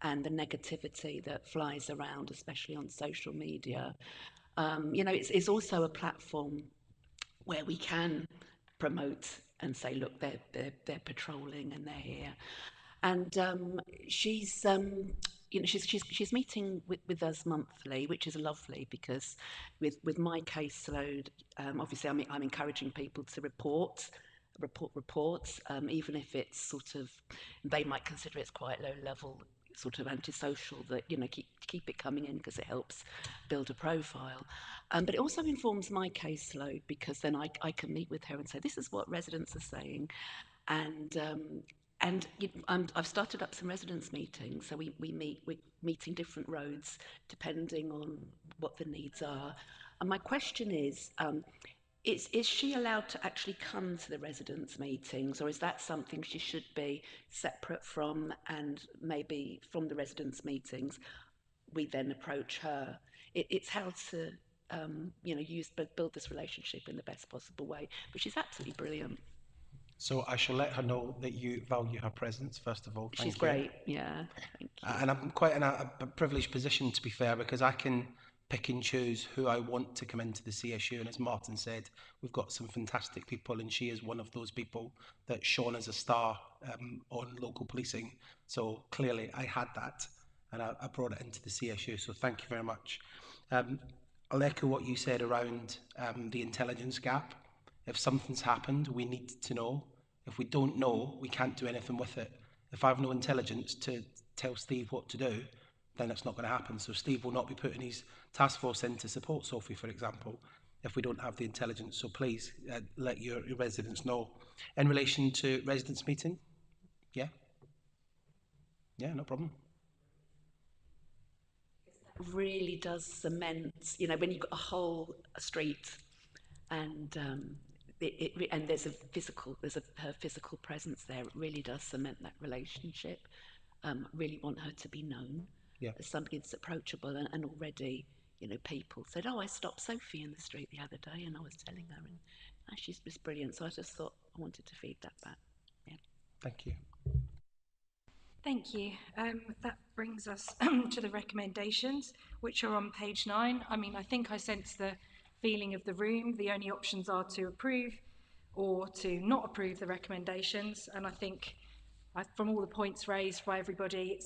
and the negativity that flies around, especially on social media, it's also a platform where we can promote and say, look, they're patrolling and they're here. And she's meeting with us monthly, which is lovely, because with my caseload, obviously I'm encouraging people to report reports, even if it's sort of, they might consider it's quite low level, sort of antisocial, that keep it coming in because it helps build a profile. But it also informs my caseload, because then I can meet with her and say, this is what residents are saying. And I've started up some residents meetings, so we're meeting different roads depending on what the needs are. And my question is she allowed to actually come to the residents' meetings, or is that something she should be separate from, and maybe from the residents' meetings, we then approach her? It's how to, build this relationship in the best possible way. But she's absolutely brilliant. So I shall let her know that you value her presence, first of all. Thank you. She's great, yeah. Thank you. And I'm quite in a privileged position, to be fair, because I can pick and choose who I want to come into the CSU. And as Martin said, we've got some fantastic people, and she is one of those people that shone as a star on local policing. So clearly I had that, and I brought it into the CSU. So thank you very much. I'll echo what you said around the intelligence gap. If something's happened, we need to know. If we don't know, we can't do anything with it. If I have no intelligence to tell Steve what to do, then it's not going to happen. So Steve will not be putting his task force in to support Sophie, for example, if we don't have the intelligence. So please let your residents know. In relation to residents meeting, yeah, no problem. Really does cement, you know, when you've got a whole street and and there's her physical presence there, it really does cement that relationship. Really want her to be known as somebody that's approachable, and already, you know, people said, oh, I stopped Sophie in the street the other day and I was telling her, and she's just brilliant. So I just thought I wanted to feed that back. Yeah. Thank you. Thank you. That brings us to the recommendations, which are on page 9. I mean, I think I sense the feeling of the room. The only options are to approve or to not approve the recommendations. And I think from all the points raised by everybody,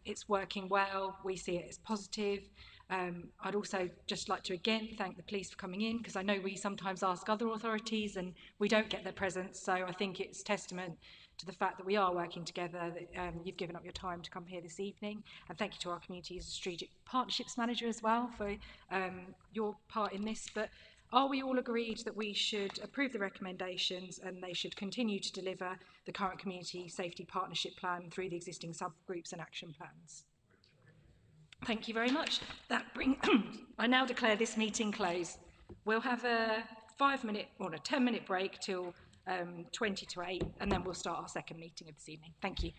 it's working well. We see it as positive. I'd also just like to again thank the police for coming in, because I know we sometimes ask other authorities and we don't get their presence. So I think it's testament to the fact that we are working together, that you've given up your time to come here this evening. And thank you to our Communities Strategic Partnerships Manager as well for your part in this. But are we all agreed that we should approve the recommendations and they should continue to deliver the current Community Safety Partnership Plan through the existing subgroups and action plans? Thank you very much. I now declare this meeting closed. We'll have a 5-minute or a 10-minute break till 20 to 8, and then we'll start our second meeting of this evening. Thank you.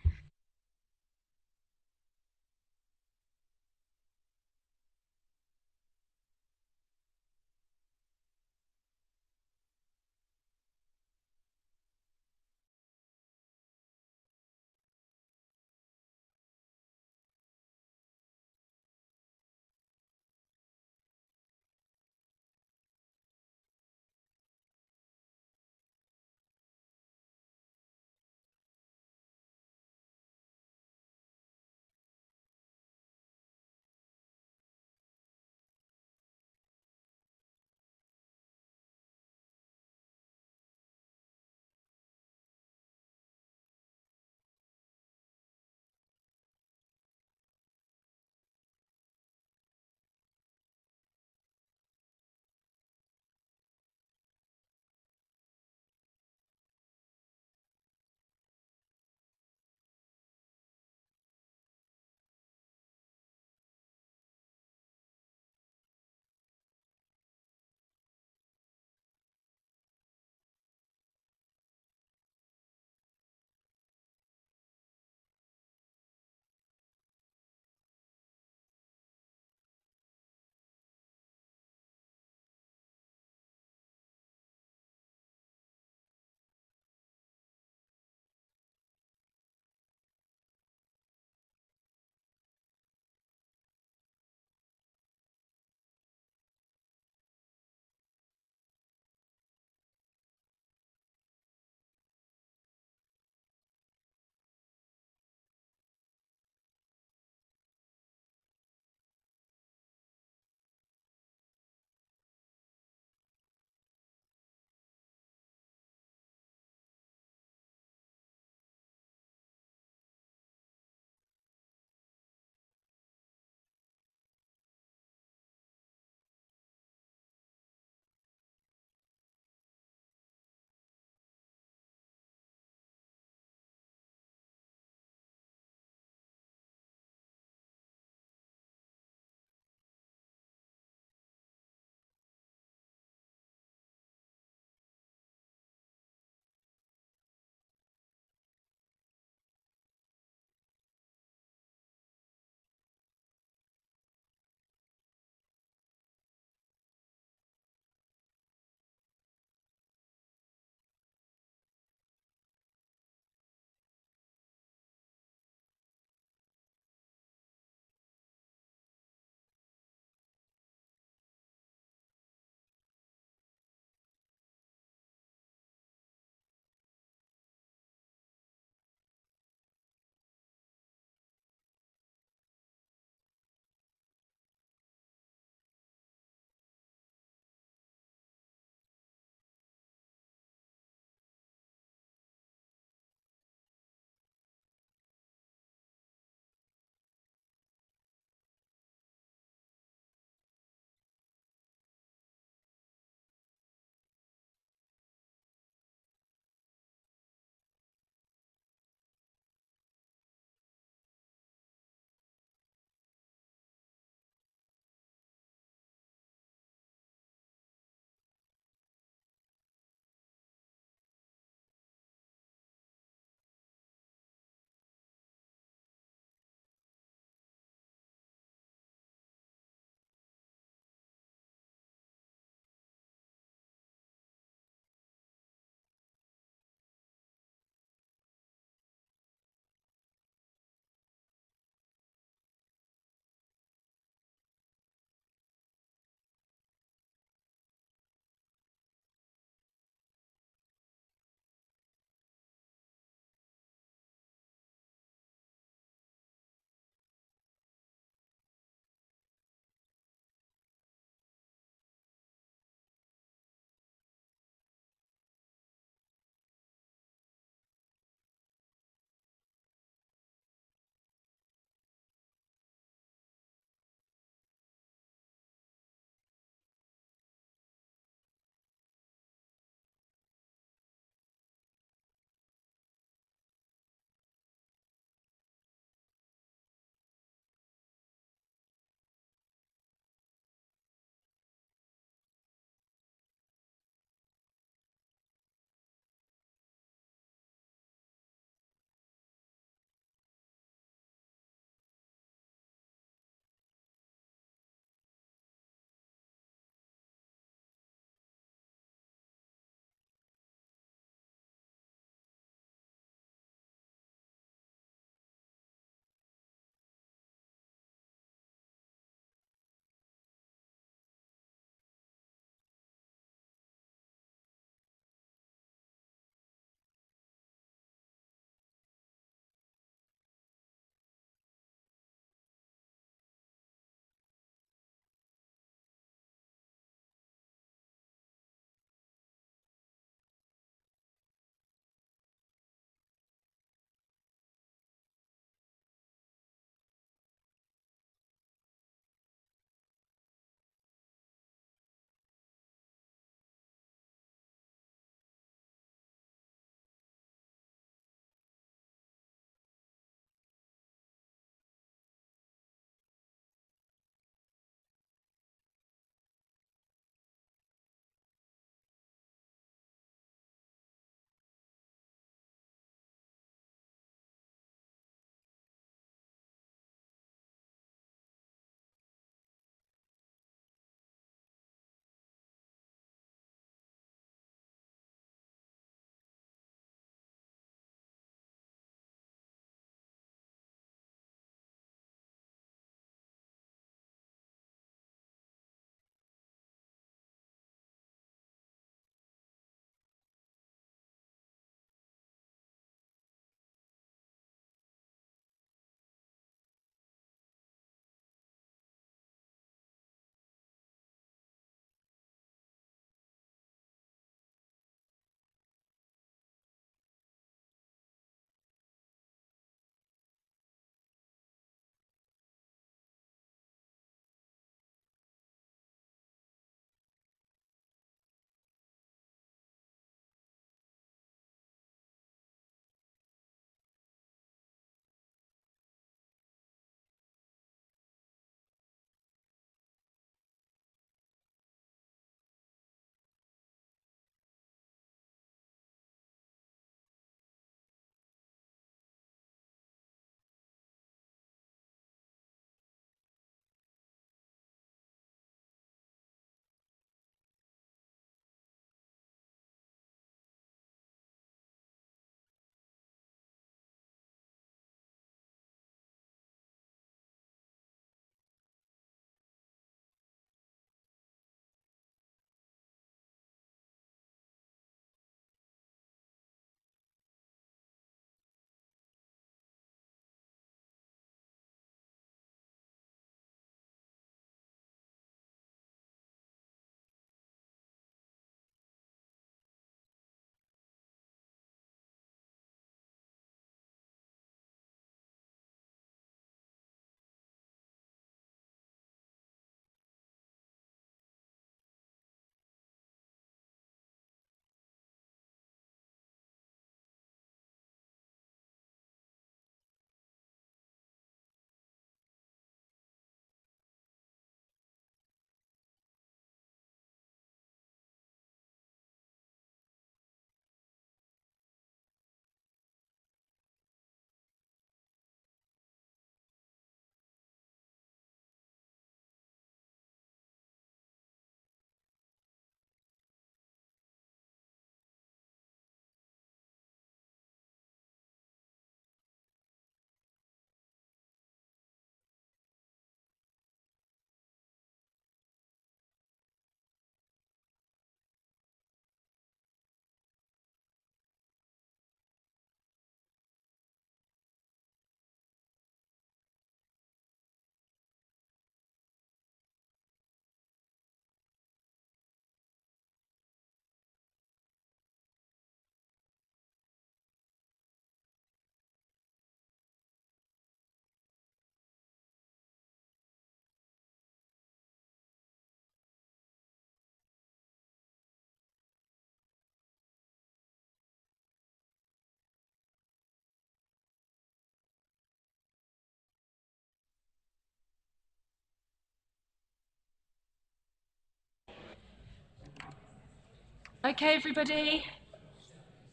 Okay, everybody,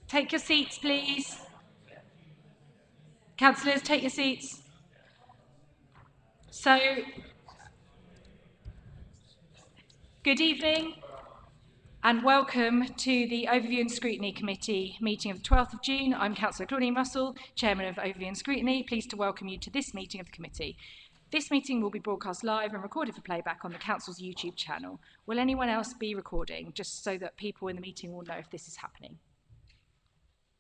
take your seats, please. Councillors, take your seats. So, good evening and welcome to the Overview and Scrutiny Committee meeting of the 12th of June. I'm Councillor Claudine Russell, Chairman of Overview and Scrutiny, pleased to welcome you to this meeting of the committee. This meeting will be broadcast live and recorded for playback on the Council's YouTube channel. Will anyone else be recording, just so that people in the meeting will know if this is happening?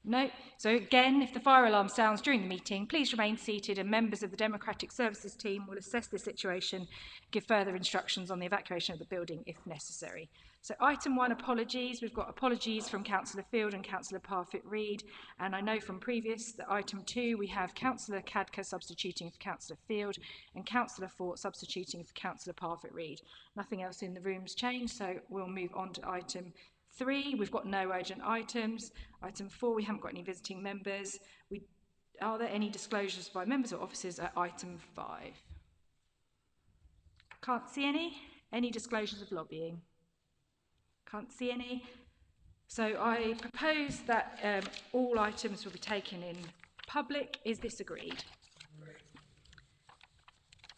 No. So again, if the fire alarm sounds during the meeting, please remain seated and members of the Democratic Services team will assess the situation, give further instructions on the evacuation of the building if necessary. So item 1, apologies. We've got apologies from Councillor Field and Councillor Parfitt-Reid, and I know from previous that item 2 we have Councillor Cadker substituting for Councillor Field and Councillor Fort substituting for Councillor Parfitt-Reid. Nothing else in the room's changed, so we'll move on to item 3, we've got no urgent items. Item 4, we haven't got any visiting members. Are there any disclosures by members or officers at item 5? Can't see any. Any disclosures of lobbying? Can't see any. So I propose that all items will be taken in public. Is this agreed?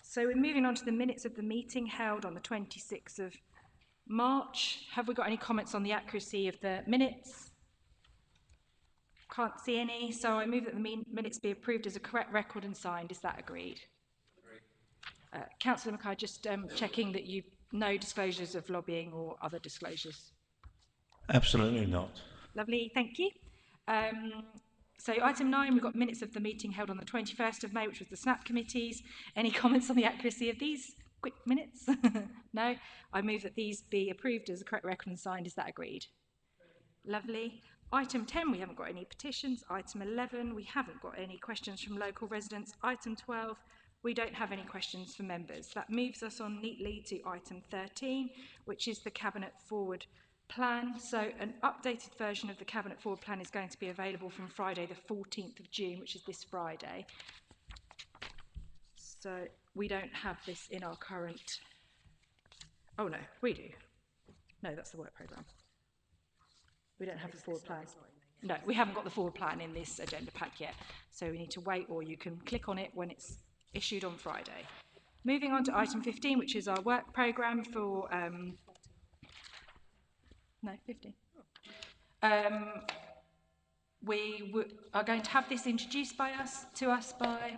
So we're moving on to the minutes of the meeting held on the 26th of March. Have we got any comments on the accuracy of the minutes? Can't see any, so I move that the minutes be approved as a correct record and signed. Is that agreed? Councillor Mackay, just checking that you no disclosures of lobbying or other disclosures. Absolutely not. Lovely, thank you. So item 9, we've got minutes of the meeting held on the 21st of May, which was the SNAP committees. Any comments on the accuracy of these quick minutes? No? I move that these be approved as a correct record and signed. Is that agreed? Lovely. Item 10, we haven't got any petitions. Item 11, we haven't got any questions from local residents. Item 12, we don't have any questions for members. That moves us on neatly to item 13, which is the Cabinet Forward Plan. So an updated version of the Cabinet Forward Plan is going to be available from Friday the 14th of June, which is this Friday. So we don't have this in our current... Oh no, we do. No, that's the work programme. We don't have the forward plan. No, we haven't got the forward plan in this agenda pack yet, so we need to wait, or you can click on it when it's issued on Friday. Moving on to item 15, which is our work programme for... no, 15. We are going to have this introduced to us by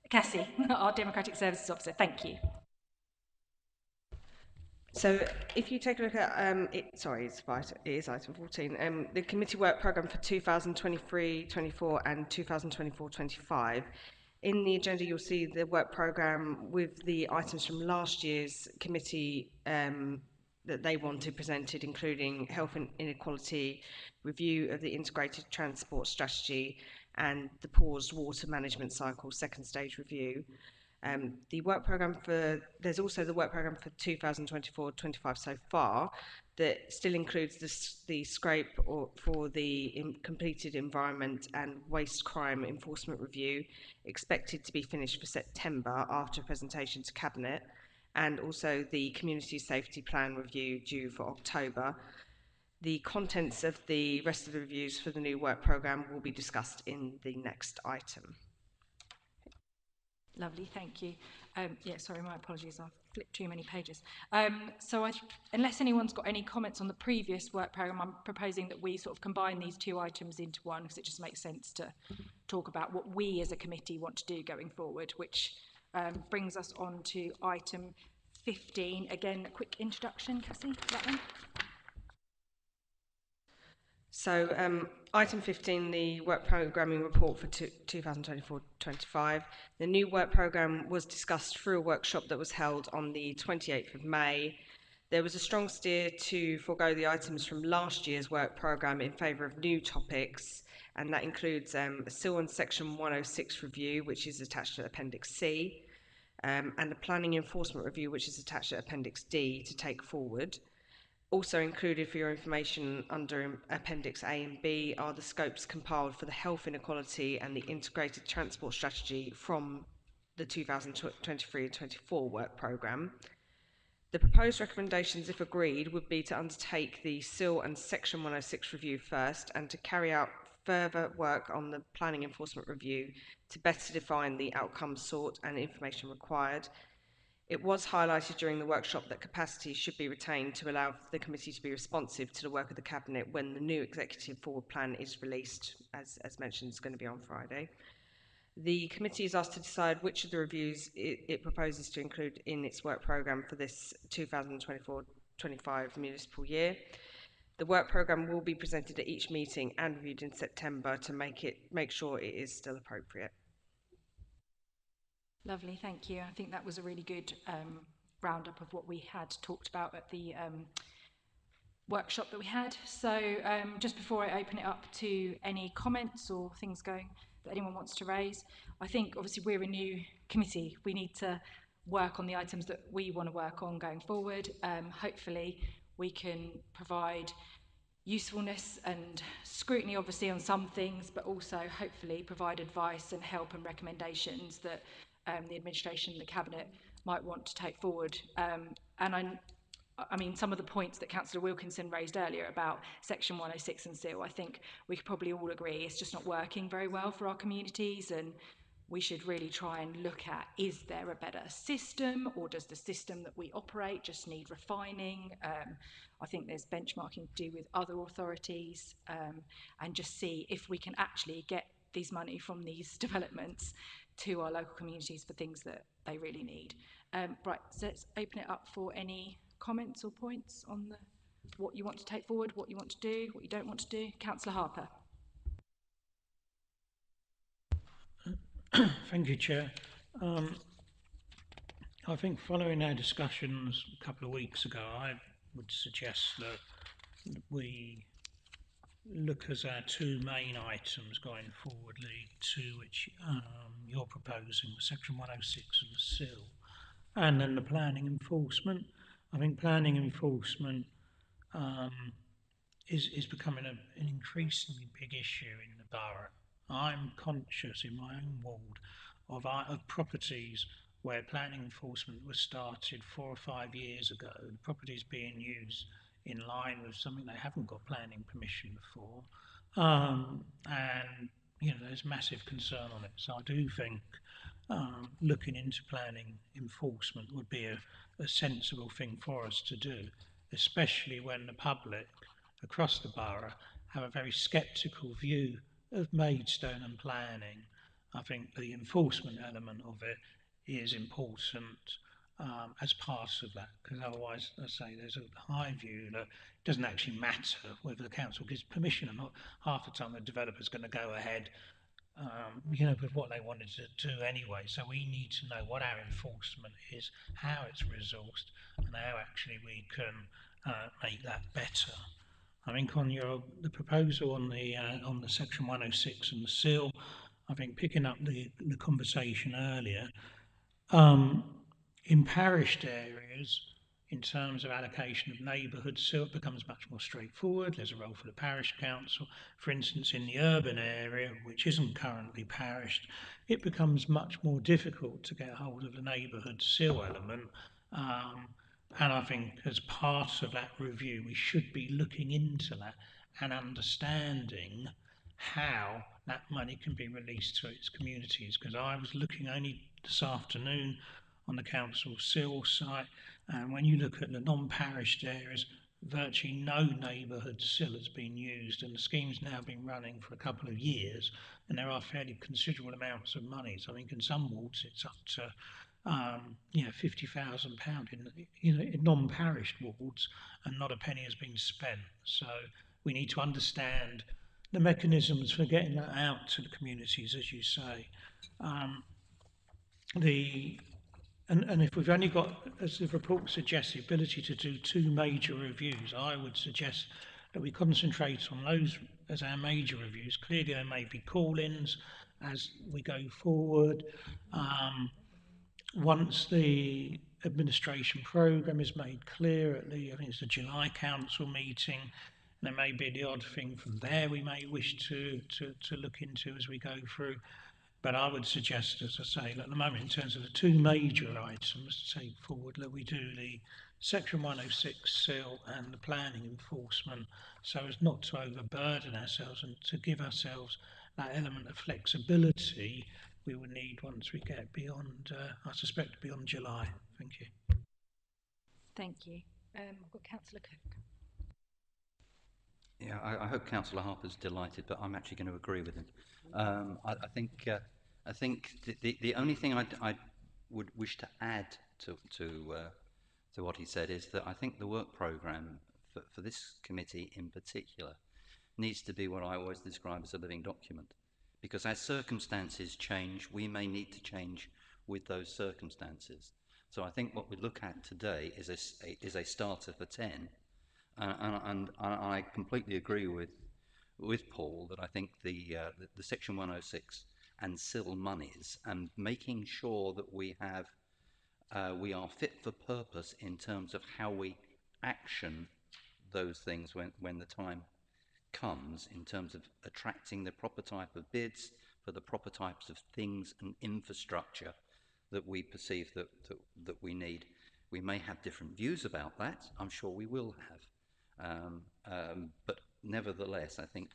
Cassie, our Democratic Services Officer. Thank you. So if you take a look at, it is item 14, the committee work programme for 2023-24 and 2024-25. In the agenda you'll see the work programme with the items from last year's committee that they wanted presented, including health and inequality, review of the integrated transport strategy and the paused water management cycle second stage review. The work programme there's also the work programme for 2024-25 so far that still includes the scrape for the completed environment and waste crime enforcement review, expected to be finished for September after presentation to Cabinet, and also the community safety plan review due for October. The contents of the rest of the reviews for the new work programme will be discussed in the next item. Lovely, thank you. Yeah, sorry, my apologies, I've flipped too many pages. So unless anyone's got any comments on the previous work programme, I'm proposing that we sort of combine these two items into one, because it just makes sense to talk about what we as a committee want to do going forward, which brings us on to item 15. Again, a quick introduction, Cassie, that one. So item 15, the work programming report for 2024-25. The new work programme was discussed through a workshop that was held on the 28th of May. There was a strong steer to forego the items from last year's work programme in favour of new topics, and that includes a SIL Section 106 review, which is attached to Appendix C, and a planning enforcement review, which is attached to Appendix D to take forward. Also included for your information under Appendix A and B are the scopes compiled for the health inequality and the integrated transport strategy from the 2023-24 work programme. The proposed recommendations, if agreed, would be to undertake the SIL and Section 106 review first and to carry out further work on the planning enforcement review to better define the outcomes sought and information required. It was highlighted during the workshop that capacity should be retained to allow the committee to be responsive to the work of the Cabinet when the new executive forward plan is released, as mentioned, is going to be on Friday. The committee is asked to decide which of the reviews it proposes to include in its work programme for this 2024-25 municipal year. The work programme will be presented at each meeting and reviewed in September to make sure it is still appropriate. Lovely, thank you. I think that was a really good roundup of what we had talked about at the workshop that we had. So just before I open it up to any comments or things that anyone wants to raise, I think obviously we're a new committee. We need to work on the items that we want to work on going forward. Hopefully we can provide usefulness and scrutiny obviously on some things, but also hopefully provide advice and help and recommendations that the administration and the Cabinet might want to take forward. And I mean, some of the points that Councillor Wilkinson raised earlier about Section 106 and SIL, I think we could probably all agree it's just not working very well for our communities, and we should really try and look at, is there a better system, or does the system that we operate just need refining? I think there's benchmarking to do with other authorities, and just see if we can actually get these money from these developments to our local communities for things that they really need. Right, so let's open it up for any comments or points on what you want to take forward, what you want to do, what you don't want to do. Councillor Harper. Thank you, Chair. I think following our discussions a couple of weeks ago, I would suggest that we look as our two main items going forward, the two which you're proposing, Section 106 and the SIL, and then the planning enforcement. I think planning enforcement is becoming an increasingly big issue in the borough. I'm conscious in my own ward of properties where planning enforcement was started 4 or 5 years ago. The properties being used in line with something they haven't got planning permission for, and there's massive concern on it. So I do think looking into planning enforcement would be a sensible thing for us to do, especially when the public across the borough have a very sceptical view of Maidstone and planning. I think the enforcement element of it is important as part of that, because otherwise, I say, there's a high view that it doesn't actually matter whether the council gives permission or not. Half the time the developer's going to go ahead with what they wanted to do anyway. So we need to know what our enforcement is, how it's resourced, and how actually we can make that better. I think on the proposal on the Section 106 and the SIL, I think picking up the conversation earlier, in parished areas, in terms of allocation of neighbourhoods, SIL becomes much more straightforward. There's a role for the parish council. For instance, in the urban area, which isn't currently parished, it becomes much more difficult to get hold of the neighbourhood SIL element. And I think as part of that review, we should be looking into that and understanding how that money can be released to its communities. Because I was looking only this afternoon on the council SIL site, and when you look at the non-parished areas, virtually no neighbourhood SIL has been used, and the scheme's now been running for a couple of years, and there are fairly considerable amounts of money. So I think in some wards it's up to £50,000 in non-parish wards, and not a penny has been spent. So we need to understand the mechanisms for getting that out to the communities, as you say. And if we've only got, as the report suggests, the ability to do 2 major reviews, I would suggest that we concentrate on those as our major reviews. Clearly there may be call-ins as we go forward. Once the administration programme is made clear at I think it's the July council meeting, there may be the odd thing from there we may wish to look into as we go through. But I would suggest, as I say, at the moment, in terms of the 2 major items to take forward, that we do the Section 106 seal and the planning enforcement, so as not to overburden ourselves and to give ourselves that element of flexibility we will need once we get beyond, I suspect, beyond July. Thank you. Thank you. I've got Councillor Cook. Yeah, I hope Councillor Harper's delighted, but I'm actually going to agree with him. I think the only thing I would wish to add to what he said is that I think the work programme for this committee in particular needs to be what I always describe as a living document, because as circumstances change, we may need to change with those circumstances. So I think what we look at today is a starter for 10. And I completely agree with Paul that I think the Section 106 and civil monies and making sure that we are fit for purpose in terms of how we action those things when the time comes, in terms of attracting the proper type of bids for the proper types of things and infrastructure that we perceive that we need. We may have different views about that. I'm sure we will have. But nevertheless, I think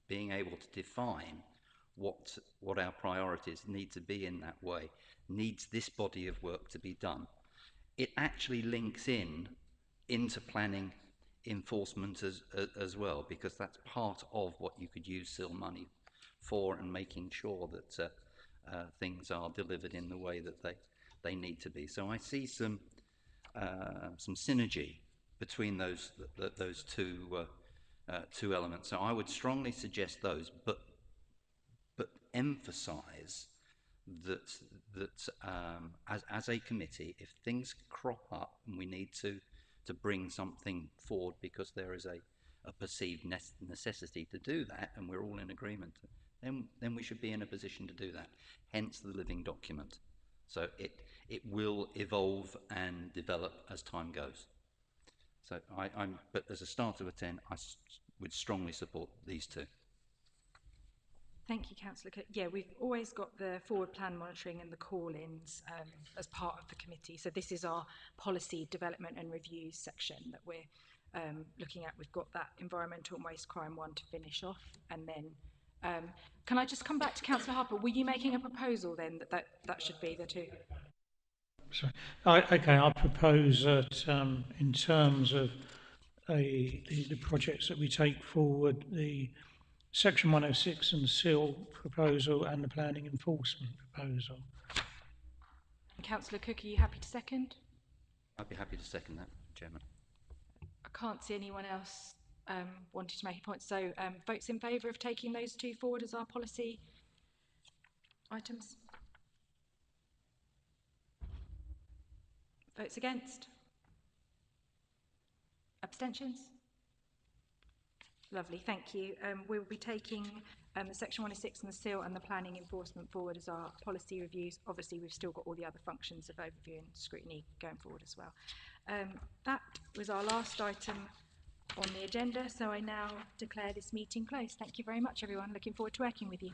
being able to define what our priorities need to be in that way needs this body of work to be done. It actually links into planning enforcement as well, because that's part of what you could use SIL money for, and making sure that things are delivered in the way that they need to be. So I see some synergy between those two elements. So I would strongly suggest those, but emphasise that as a committee, if things crop up and we need to bring something forward because there is a perceived necessity to do that, and we're all in agreement, then we should be in a position to do that. Hence the living document. So it will evolve and develop as time goes. So but as a start of a 10, I would strongly support these two. Thank you, Councillor Cook. Yeah, we've always got the forward plan monitoring and the call-ins as part of the committee. So this is our policy development and reviews section that we're looking at. We've got that environmental and waste crime one to finish off. And then, can I just come back to Councillor Harper? Were you making a proposal then that should be the two? Sorry. Okay, I propose that in terms of the projects that we take forward, the Section 106 and SIL proposal and the planning enforcement proposal. Councillor Cook, are you happy to second? I'd be happy to second that, Chairman. I can't see anyone else wanting to make a point. So votes in favour of taking those two forward as our policy items? Votes against? Abstentions? Lovely, thank you. We will be taking the Section 106 and the SIL and the planning enforcement forward as our policy reviews. Obviously, we've still got all the other functions of overview and scrutiny going forward as well. That was our last item on the agenda, so I now declare this meeting closed. Thank you very much, everyone. Looking forward to working with you.